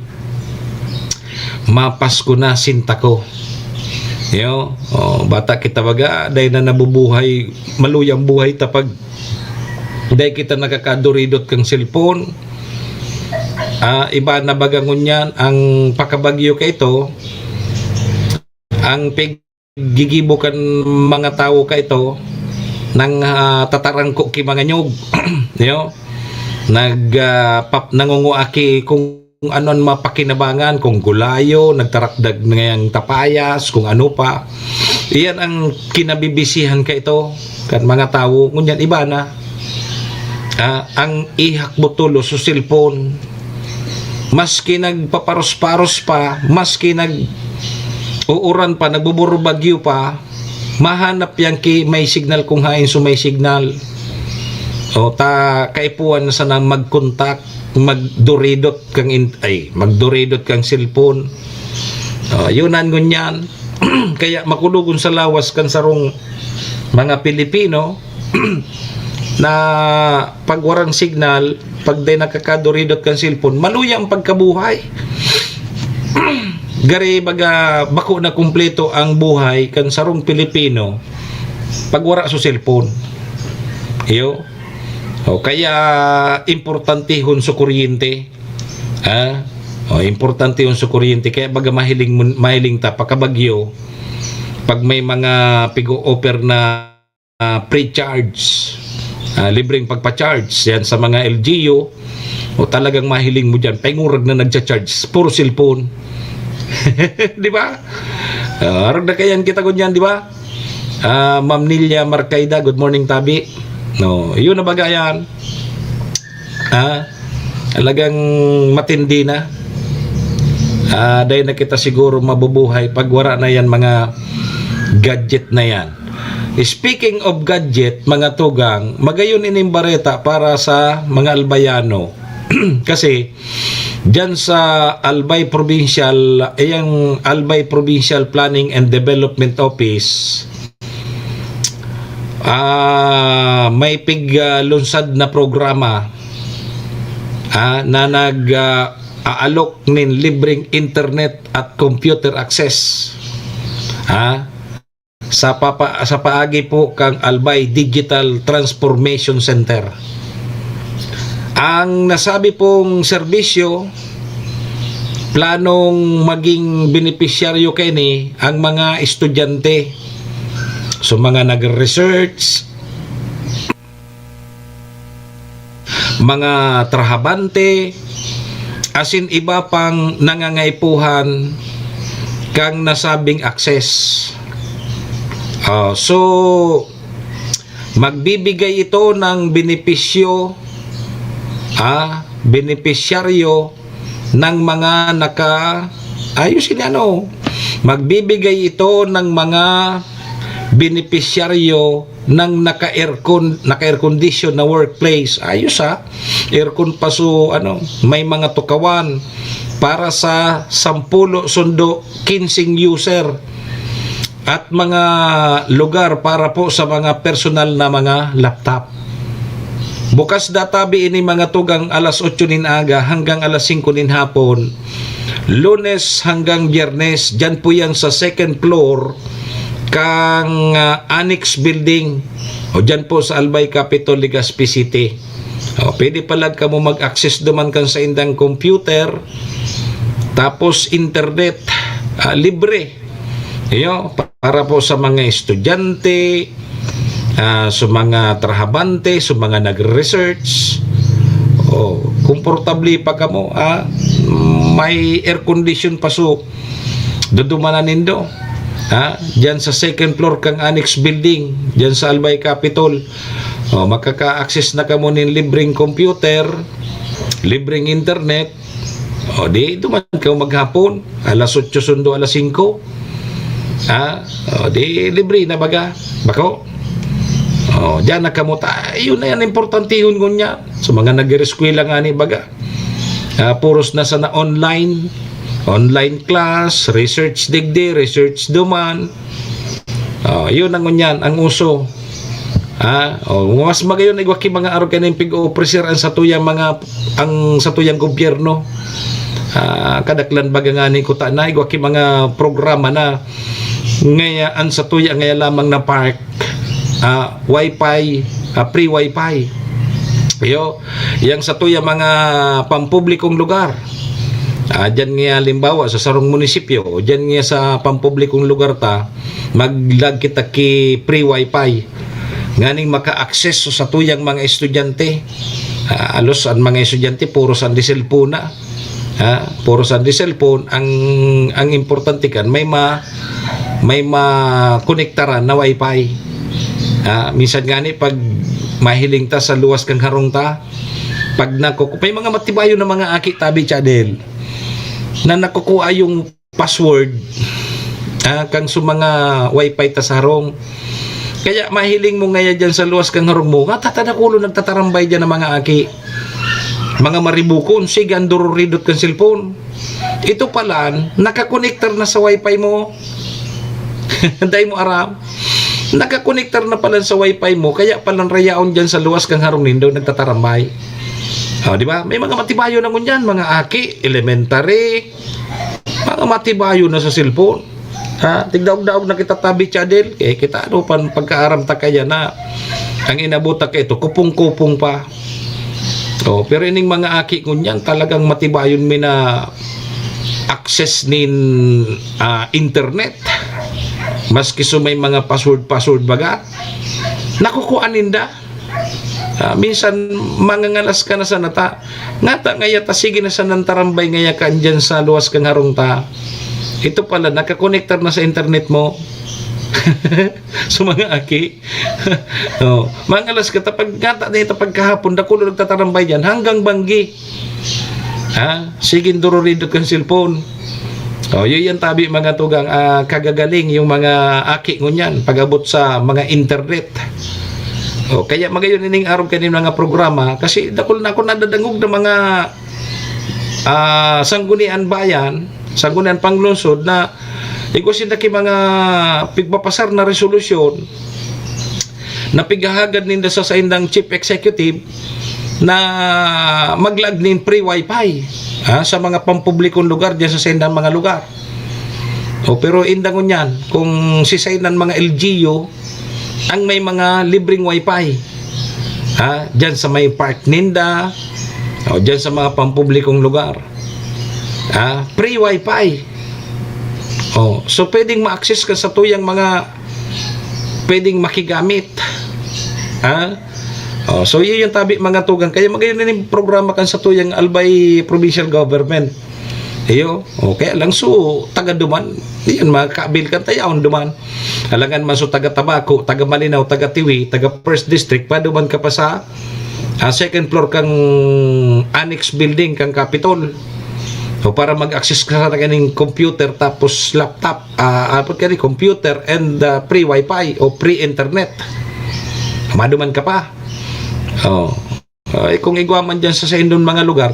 mapasko na sinta ko. Bata kita baga, dahil na nabubuhay, maluyang buhay tapag dahil kita nakakaduridot kang cellphone. Iba na bagangon yan, ang pakabagyo ka ito, ang gigibo kan mga tao ka ito nang tatarangko ki mga nyog. Nangunguaki kung anon mapakinabangan, kung gulayo, nagtarakdag ngayang tapayas, kung ano pa. Iyan ang kinabibisihan ka ito kan mga tao. Ngunyan iba na ang ihak mo tulo sa cellphone, maski nagpaparos-paros pa, maski uuran pa, nagbuburubagyo pa, mahanap yan ki may signal kung hain so may signal. Kaipuan na sana mag-contact, magduridot kang cellphone. Yunan ngunyan. Kaya makulugon sa lawas kan sarong mga Pilipino na pag warang signal, pag day nakakaduridot kang cellphone, maluyang pagkabuhay. Gari baga bako na kumpleto ang buhay kan sarong Pilipino pag wara sa cellphone. Kaya importante hon sa kuryente. Importante hon sa kuryente, kaya baga mahiling ta pagkabagyo, pag may mga pigo-offer na pre-charge, libreng pagpa-charge yan sa mga LGU, talagang mahiling mo dyan, pengurag na nagcha-charge, puro cellphone. Di ba? Arag na kayan kita kunyan, di ba? Ma'am Nilia Marcaida, good morning tabi. Yun na baga yan. Talagang matindi na. Dahil na kita siguro mabubuhay pag wala na yan mga gadget na yan. Speaking of gadget, mga tugang, magayon inimbareta para sa mga albayano. Kasi dyan sa Albay Provincial, yung Albay Provincial Planning and Development Office, may lunsad na programa na nag-aalok nin libreng internet at computer access sa paagi po kang Albay Digital Transformation Center. Ang nasabi pong serbisyo, planong maging benepisyaryo kini ang mga estudyante, so mga nag-research, mga trahabante, asin iba pang nangangaipuhan kang nasabing access. So magbibigay ito ng benepisyo, benepisyaryo ng mga magbibigay ito ng mga benepisyaryo ng naka-air condition na workplace. Ayos aircon pa so may mga tukawan para sa 10 sundo 15 user at mga lugar para po sa mga personal na mga laptop. Bukas databi ini mga tugang alas 8 nin aga hanggang alas 5 nin hapon, Lunes hanggang Biyernes. Dyan po yan sa second floor kang Annex Building, dyan po sa Albay Capitol, Legazpi City. Pwede palag ka mo mag-access duman kan sa indang computer, tapos internet, libre. Para po sa mga estudyante, sa mga trahabante, sa mga nag-research. Komportable pa ka mo. May air condition pa so dudumanan nindo. Diyan sa second floor kang annex building, diyan sa Albay Capitol. Makaka-access na ka mo ng libreng computer, libreng internet. Di duman ka maghapon, alas 8 sundo alas 5. Di libre na baga. Bako. Diyan na kamuta. Yun na yan, importante yun ngunya. So mga nag-reskwela nga ni baga. Puros na sa na online class, research digdi, research duman. Yun ang ngunyan, ang uso. Mas magayon ay waki mga araw kaning pig-officer ang satuyang gobyerno. Kadaklan baga nga ni kuta na waki mga programa na ngayaan sa tuya ngaya lamang na park, wifi, free wifi. Yang sa tuya mga pampublikong lugar. Diyan nga limbawa sa sarong munisipyo, diyan nga sa pampublikong lugar ta, maglag kita ki free wifi. Nganing maka-access sa tuyang mga estudyante. Alos ang mga estudyante puro sa cellphone na. Puro sa cellphone. Ang importante kan may ma-konektaran na wifi. Minsan gani pag mahiling ta sa luwas kang harong ta, pag may mga matibayo na mga aki tabi channel na nakukuha yung password kang sa mga wifi ta sa harong. Kaya mahiling mo ngaya dyan sa luwas kang harong mo, tatadakulo nagtatarambay dyan ng mga aki. Mga maribukon, sige andururidot kang cellphone. Ito pala, nakakonektar na sa wifi mo. Dahil mo aram. Nakakonektar na pala sa wifi mo, kaya palang rayaon dyan sa luwas kang harong nindo, nagtatarambay. Di ba? May mga matibayo na ngunyan, mga aki, elementary, mga matibayo na sa cellphone. Tigdaog-daog na kita tabi chadel, kaya kita pagkaaram ta kaya na ang inabuta ka ito, kupong-kupong pa. Pero ining mga aki ngunyan, talagang matibayon mi na access nin internet. Maski so may mga password baga, nakukuha ninda. Minsan mangangalas ka na sa nata, ngata ngaya ta sige na sa nantarambay ngaya ka dyan sa luwas kang harong ta. Ito pala, nakakonektar na sa internet mo. So mga aki, mangalas ka, tapag ngata na ito pagkahapon, dakulo nagtatarambay dyan, hanggang Banggi. Sige, dururidot kang cellphone. Yun yan tabi mga tugang, kagagaling yung mga aki ngunyan, pag-abot sa mga internet. Kaya magayon ining araw kanin mga programa, kasi dakul na ako nadadangog ng mga sanggunian bayan, sanggunian panglungsod na igusin na ki mga pigpapasar na resolusyon na pigahagad ninda sa indang chief executive na maglag nin free wifi sa mga pampublikong lugar dyan sa indang mga lugar. Pero indangon yan kung sisainan mga LGU ang may mga libreng wifi dyan sa may park ninda dyan sa mga pampublikong lugar. Free wifi. So pwedeng ma-access ka sa tuyang mga pwedeng makigamit. So yun yung tabi mga tugang. Kaya magayon na yung programa kan sa tuyang Albay Provincial Government. Kaya lang so taga duman. Yun makakabil kan tayaon duman. Alangan man so taga Tabaco, taga Malinaw, taga Tiwi, taga First District, pa duman ka pa sa second floor kang annex building kang Capitol. Para mag-access ka sa kaning computer tapos laptop, computer and free wifi o free internet. Maduman ka pa. Kung igwaman dyan sa indon mga lugar,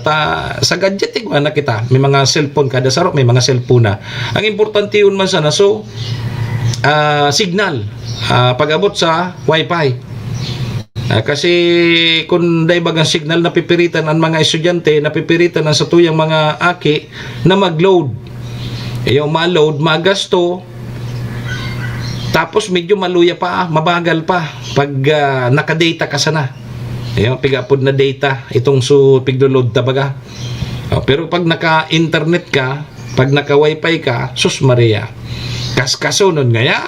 sa gadget igwa na kita. May mga cellphone kada sarok, may mga cellphone na. Ang importante yun man sana, so signal pag-abot sa wifi. Kasi kung daybagang signal napipiritan ang mga estudyante, napipiritan ang sa tuyang mga aki na mag-load. Ma-load, magasto, tapos medyo maluya pa, mabagal pa pag naka-data ka sana. Pigapod na data, itong pigdo-load tabaga. Pero pag naka-internet ka, pag naka-wifi ka, sus Maria, kaskaso nun ngaya.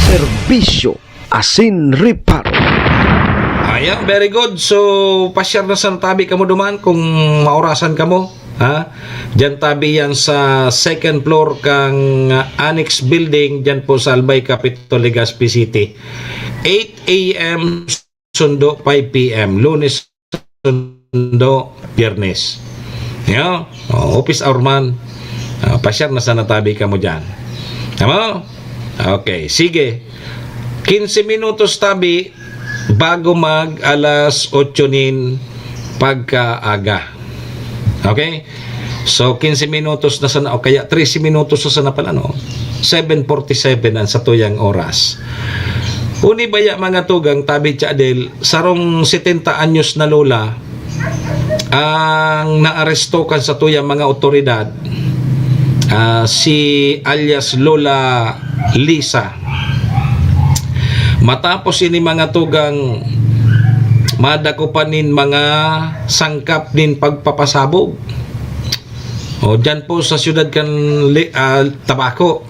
Serbisyo asin reparo. Ayan, very good. So, pasyar na sa tabi ka mo duman kung maurasan ka mo. Ha? Diyan tabi yan sa second floor kang annex building diyan po sa Albay Capitol, Legazpi City. 8 a.m. sundo 5 p.m. Lunes sundo Biyernes. Yeah? Office hour man. Pasyar na sa natabi ka mo dyan. Tama? Okay, sige. 15 minutos tabi bago mag alas 8 nin pagkaaga. Okay? So, 15 minutos na sana, o kaya 13 minutos na sana pala, no? 7:47 ang sa tuyang oras. Uni baya mga tugang, tabi Adel, sarong 70 anyos na lola, ang naaresto kan sa tuyang mga otoridad, si alias Lola Lisa. Matapos ini mga tugang, madakupanin mga sangkap din pagpapasabog. O dyan po sa siyudad kan Tabaco.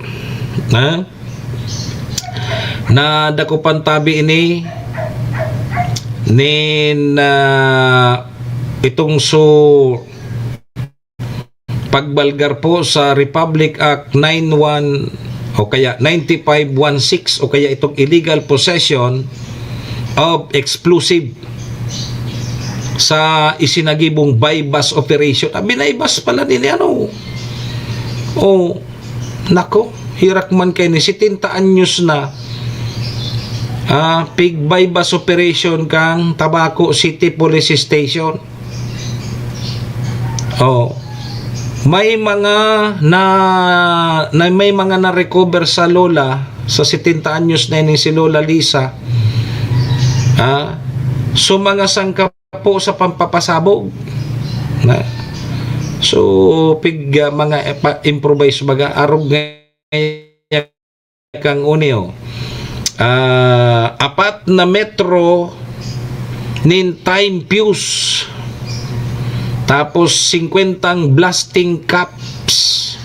Na dakupan tabi ini nin itong pagbalgar po sa Republic Act 91 o kaya 9516 o kaya itong illegal possession of explosive sa isinagibong bypass operation. Binaybas pala din ano. Oh, nako, hirak man kay ni 70 anyos na. Pig bypass operation kang Tabaco City Police Station. Oh. May mga may mga na-recover sa lola sa 70 anyos na ni si Lola Lisa. So mga sangkap po sa pampapasabog na pig mga improvise baga arog kang unio 4 na metro nin time fuse, tapos 50 blasting caps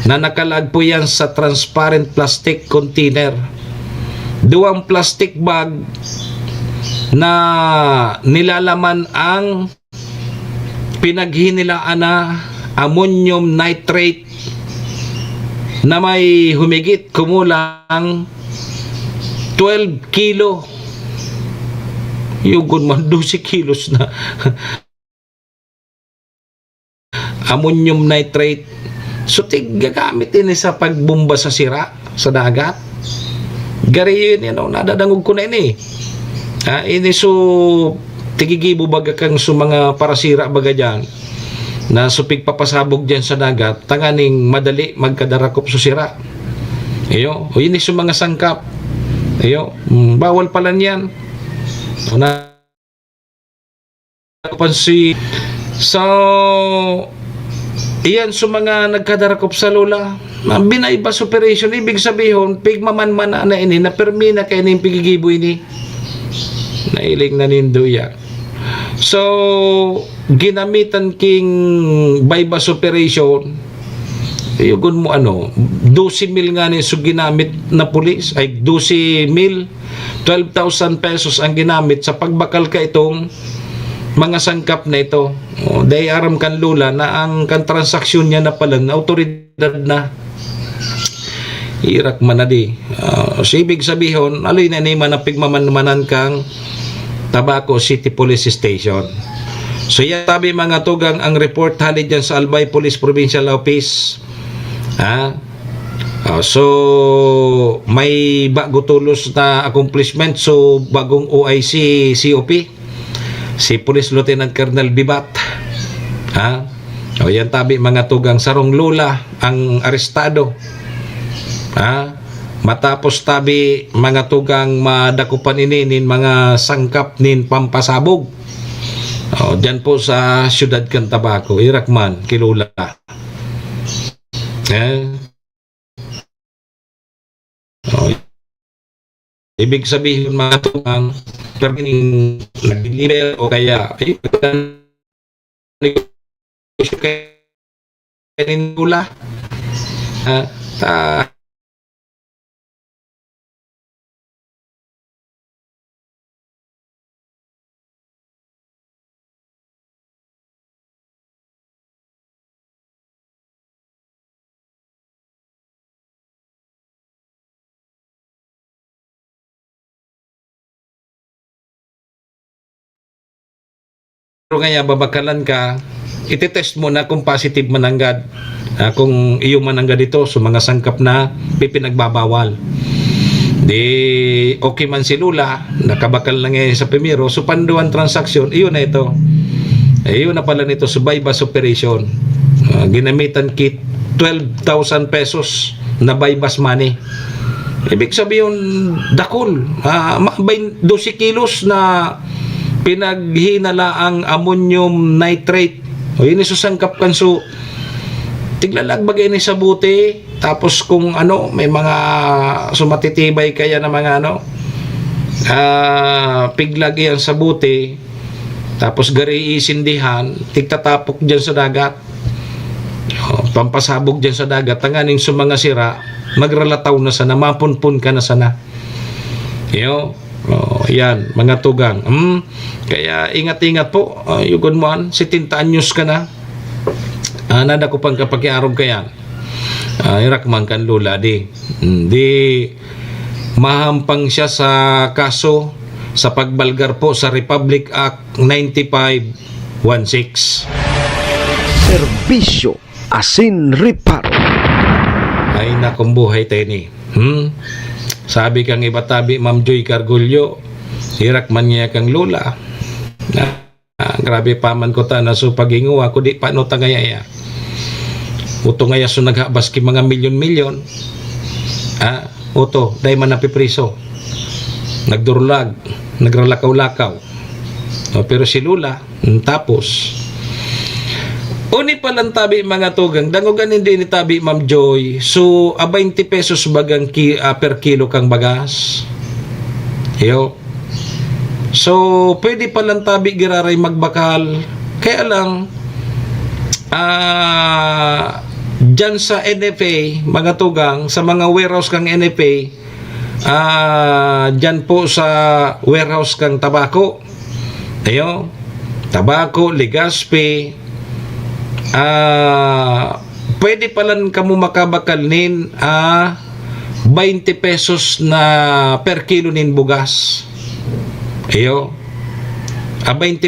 na nakalag po yan sa transparent plastic container, 2 plastic bag na nilalaman ang pinaghinilaan na ammonium nitrate na may humigit kumulang 12 kilo. Yugon man 12 kilos na ammonium nitrate. So gagamit din sa pagbomba sa sira sa dagat. Gari yun, nadadangog ko na ini. Ini tigigibo baga kang mga parasira baga dyan na supig papasabog dyan sa dagat, tanganing madali magkadarakop sa sira. Iyo, ini mga sangkap. Iyo, bawal pala niyan. So, iyan mga nagkadarakop sa lola. Binaybas operation, ibig sabihin, pigmaman-man na ini, na permi na kayo ng pigigibo ini. Nailing na nindo yan. So, ginamitan king bypass operation, yugon mo 12 mil nga ni so ginamit na pulis, ay 12 mil, 12,000 pesos ang ginamit sa pagbakal ka itong mga sangkap na ito. Dahil aram kan lula na ang kan transaksyon niya na pala na autoridad na. Irak man na di. So, ibig sabihin, aloy na naman na pigmaman-manan kang Tabaco City Police Station. So yan tabi mga tugang ang report halid dyan sa Albay Police Provincial Office. So may bago tulos na accomplishment. So bagong OIC COP si Police Lieutenant Colonel Bibat. O yan tabi mga tugang sarong lola ang arestado. Matapos tabi mga tugang madakupan ini nin mga sangkap nin pampasabog. Diyan po sa siyudad kan Tabaco, Irakman, Kilula. Ibig sabihin mga tugang permining nag-deliver o kaya Kilula. ngayon babakalan ka, ititest mo na kung positive mananggad. Kung iyo mananggad ito sa mga sangkap na pipinagbabawal. Di okay man si Lula, nakabakal na ngayon sa Primero, so panduan transaksyon, iyon na ito. Iyon na pala nito sa bypass operation. Ginamitan kit 12,000 pesos na bypass money. Ibig sabihin, dakol. 12 kilos na pinaghinala ang ammonium nitrate. O yun isusangkap kan so tiglalag bagay ni sa buti. Tapos kung ano, may mga sumatitibay kaya na mga ano, piglag yan sa buti. Tapos gari isindihan, tigtatapok dyan sa dagat. Pampasabog dyan sa dagat, tanganing sa mga sira, magralataw na sana, mapunpun ka na sana. Yan, mga tugang. Kaya ingat-ingat po, yugon mo an, 70 anyos ka na. Nada ko pang kapakiarog kayan. Irak man kan Lula di mahampang siya sa kaso sa pagbalgar po sa Republic Act 9516. Serbisyo asin reparo. Ay nakong buhay tayo ni. Sabi kang ibatabi Ma'am Joy Cargulyo, hirak man niya kang Lula. Grabe paman ko ta na so pagingo ako di paano tangayaya. Uto nga yaso naghabas ki mga milyon-milyon. Uto, dahil man napipriso. Nagdurlag, nagralakaw-lakaw. Pero si Lula, tapos. Uni palang tabi mga tugang, dangogan hindi ni tabi Ma'am Joy. So, 20 pesos bagang per kilo kang bagas. So, pwede palang tabi giraray magbakal. Kaya lang, dyan sa NFA, mga tugang, sa mga warehouse kang NFA, dyan po sa warehouse kang tabako, tabako, Legazpi, pwede palang kamo makabakalnin 20 pesos na per kilo nin bugas. 20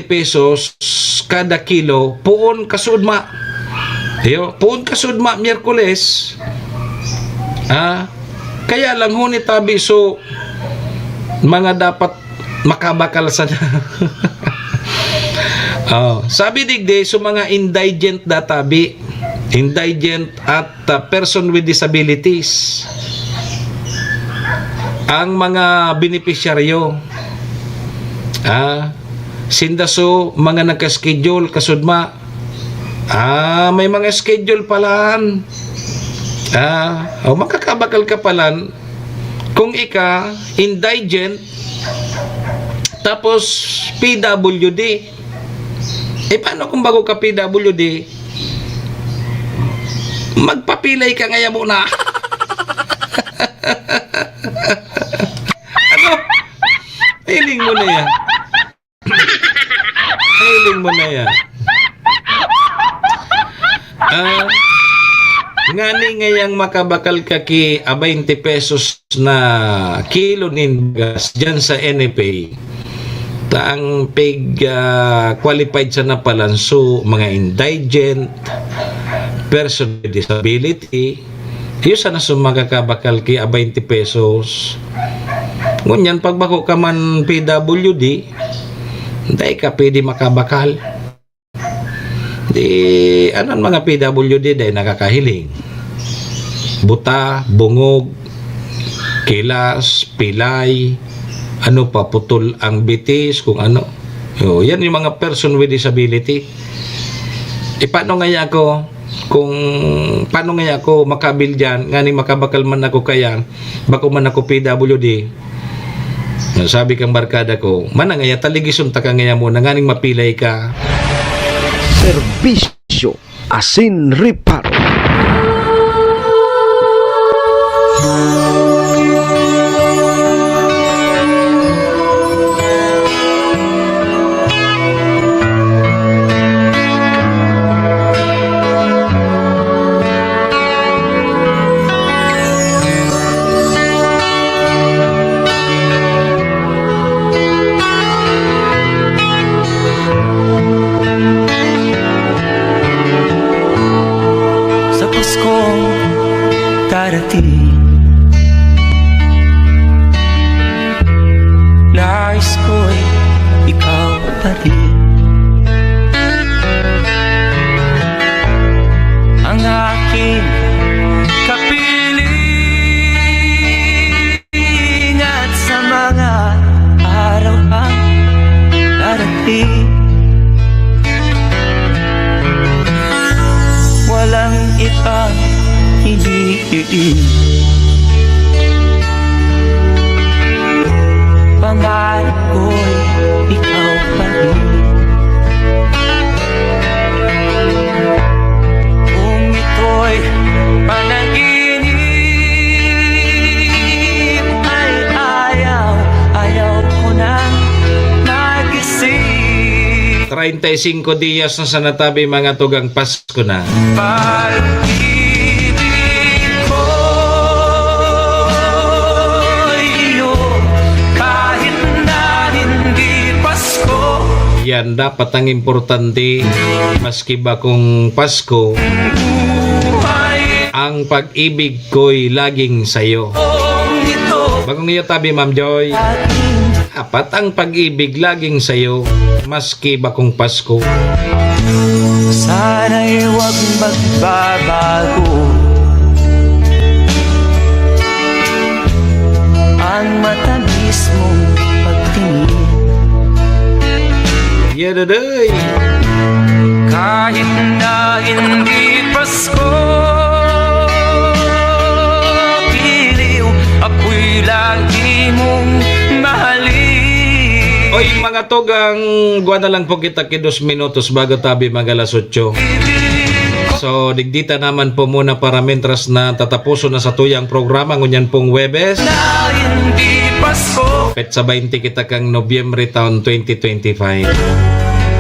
pesos kada kilo, puon kasudma. Puon kasudma Miyerkules. Kaya lang hunit tabi so mga dapat makabakal sana. Sabi digde so mga indigent databi, indigent at person with disabilities ang mga beneficiaryo. Sindaso mga nagka-schedule kasudma. May mga schedule palan. Makakabakal ka palan kung ika indigent tapos PWD. Paano kung bago ka PWD magpapilay ka ngaya muna? Ano? Hiling mo na yan. Hiling mo na yan. Ngani ngayang makabakal ka ki 20 pesos na kilo nin gas dyan sa NFA. Taang qualified sa napalan so mga indigent, person with disability, yun sana so makakabakal ki 20 pesos. Ngunyan pagbako ka man PWD, hindi ka pwede makabakal. Di anon mga PWD dahil nakakahiling. Buta, bungog, kilas, pilay, ano pa, putol ang bitis, kung ano. Yan yung mga person with disability. Paano nga ako, paano nga ako makabil dyan, ngani makabakal man ako kaya, bako man ako PWD. Sabi kang barkada ko, mana nga taligisun ta ka nga mo, nganing mapilay ka. Serbisyo asin reparo. Paskong darating. Nais ko'y ikaw pa rin ang aking kapiling at sa mga araw ang darating. Walang ibang hinihiling, pangarap ko'y ikaw pa rin. Kung ito'y panaginip ay ayaw ko nang magising. 35 días na sa natabi mga tugang Pasko na. Pag-ibig ko'y iyo kahit na hindi Pasko. Yan dapat ang importante, maski ba kung Pasko, Buhay ang pag-ibig ko'y laging sayo. kong ito Bagong iyo tabi, Ma'am Joy. aking Dapat ang pag-ibig laging sayo, maski ba kung Pasko. sana'y huwag magbabago ang matamis mong pagtingin. Yadaday! Kahit na hindi Pasko, piliw ako'y lagi mong mahalin. Oy mga tugang, guwa na lang po kita kidos minutos bago tabi mga alas 8. So, digdita naman po muna para mentras na tatapuso na sa tuyang programa ngunyan pong Webes. Na hindi Pasko Petsa 20 kita kang Nobyembre taon 2025.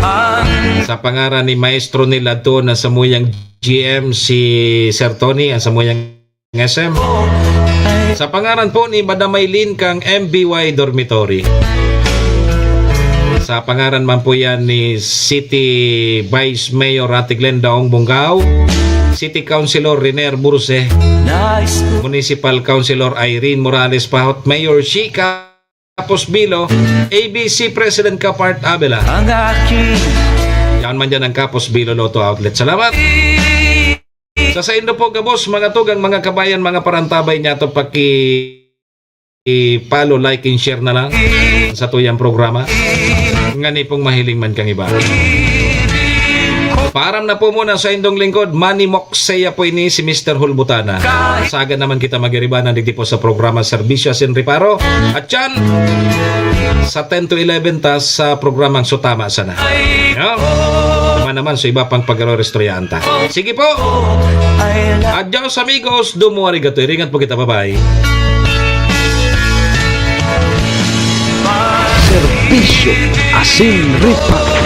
ang Sa pangaran ni Maestro nila to na samuyang GM si Sir Tony ang samuyang SM. Sa pangaran po ni Madam Maylin kang MBY Dormitory. Sa pangaran man po yan ni City Vice Mayor Ate Glenda Ong Bungao, City Councilor Riner Burse, nais ko Municipal Councilor Irene Morales Pahot, Mayor Shika Posbilo, ABC President Kapart Abela. ang aking Yan man dyan ang Kapos Bilo Lotto Outlet. Salamat! Sa indo po gabos, mga tugang, mga kabayan, mga parantabay niya ito follow, like, and share na lang sa tuyang programa. Ngani pong mahiling man kang iba. Param na po muna sa indong lingkod, Manny Moxeya po ini si Mr. Hulbutana. Saga naman kita magiribanan digdi po sa programa Serbisyo Sin Reparo. At yan, sa 10 to 11 tas sa programang Sutama Sana. Naman sa iba pang pag-restoryanta. Sige po! Adios amigos, domo arigato. Iringat po kita, bye-bye. Serbisyo Asin Reparo.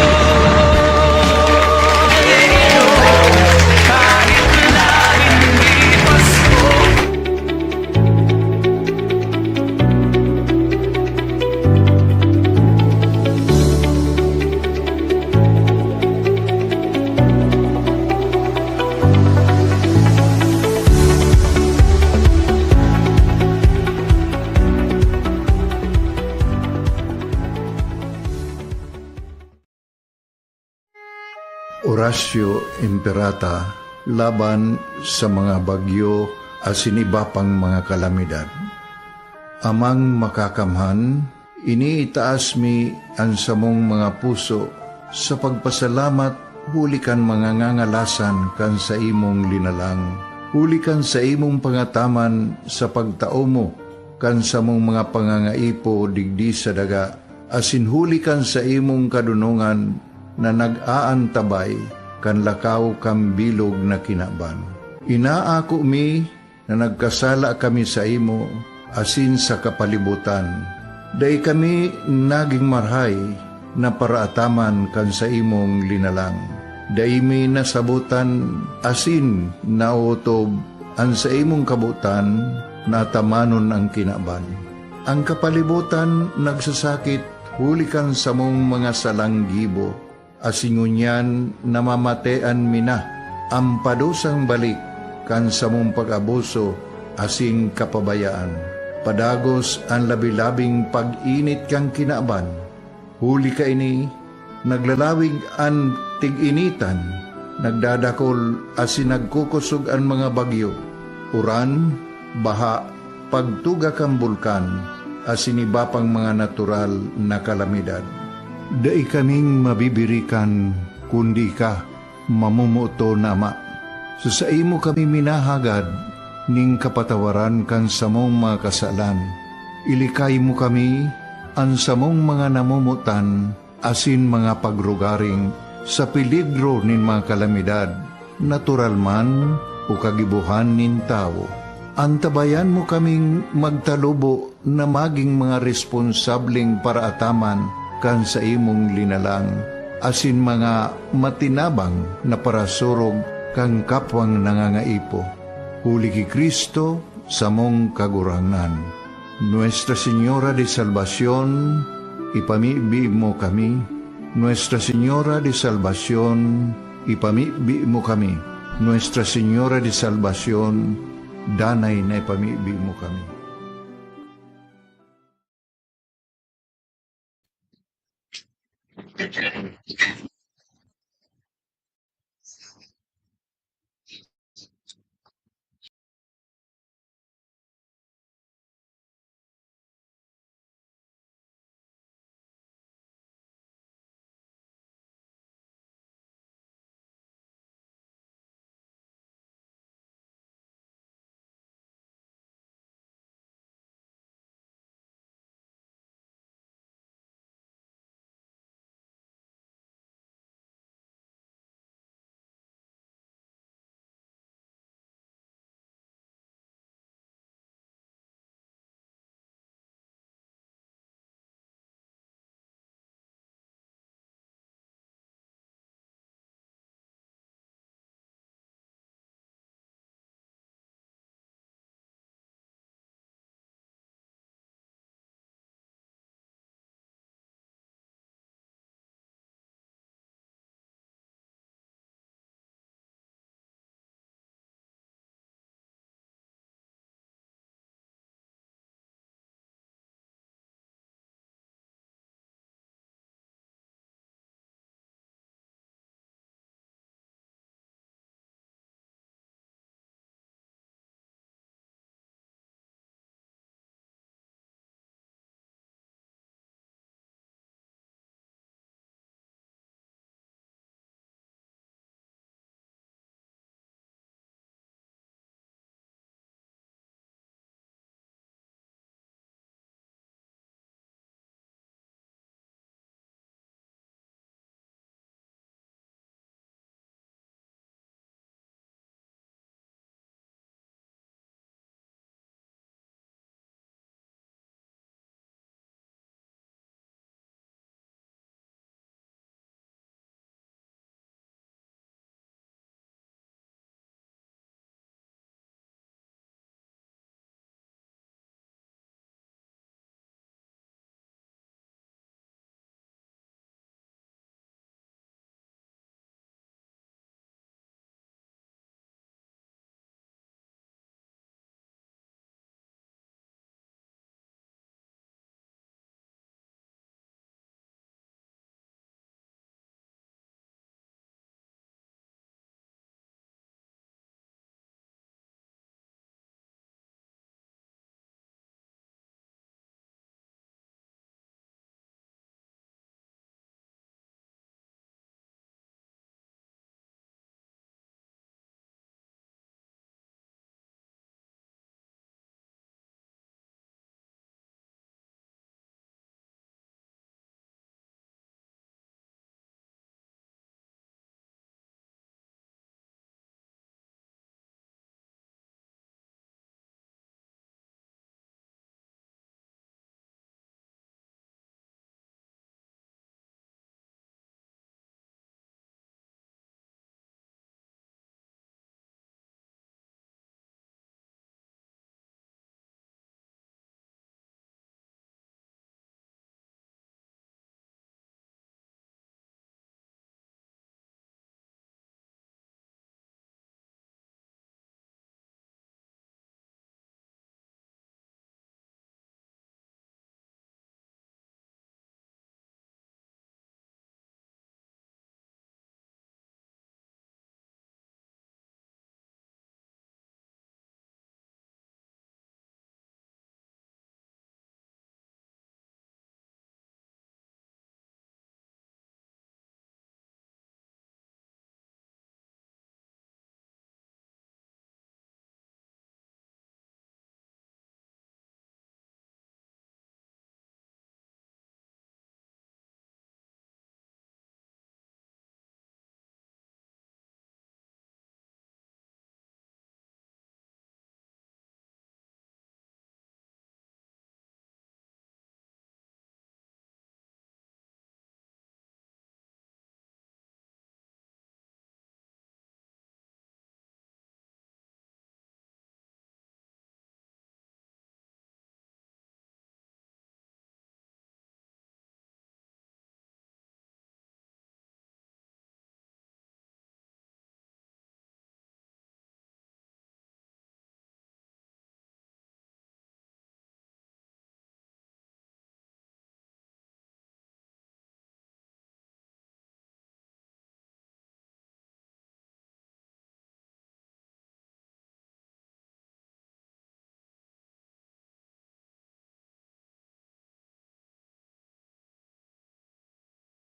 Horacio Imperata laban sa mga bagyo at siniba pang mga kalamidad. Amang makakamhan, iniitaas mi ang samong mga puso sa pagpasalamat hulikan mga ngangalasan kan sa imong linalang. Hulikan sa imong pangataman sa pagtao mo kan sa mong mga pangangaipo digdi sa daga. Asin hulikan sa imong kadunungan na nag-aantabay kan lakaw kam bilog na kinaban. Inaako mi na nagkasala kami sa imo asin sa kapalibutan. Day kami naging marhay na paraataman kan sa imong linalang. Day mi nasabutan asin nautob an sa imong kabutan na tamanon ang kinaban. Ang kapalibutan nagsasakit hulikan sa mong mga salanggibo. Asingunyan namamatean mina, ang padusang balik, kan samong pag-abuso asing kapabayaan. Padagos ang labi-labing pag-init kang kinaban. Huli ka ini, naglalawig ang tig-initan, nagdadakol asin nagkukusog ang mga bagyo. Uran, baha, pagtuga kang bulkan, asin iba pang mga natural na kalamidad. Dai kaming mabibirikan, kundi ka, mamumuto nama. So sa imo kami minahagad, ning kapatawaran kan samong mga kasalan. Ilikay mo kami, ang samong mga namumutan, asin mga pagrugaring, sa peligro nin mga kalamidad, natural man o kagibuhan nin tao. Antabayan mo kaming magtalubo na maging mga responsableng paraataman kan sa imong linalang, asin mga matinabang na parasurog kang kapwang nangangaipo. Huli ki Kristo sa mong kagurangan. Nuestra Señora de Salvación, ipamibi mo kami. Nuestra Señora de Salvación, ipamibi mo kami. Nuestra Señora de Salvación, danay na ipamibi mo kami.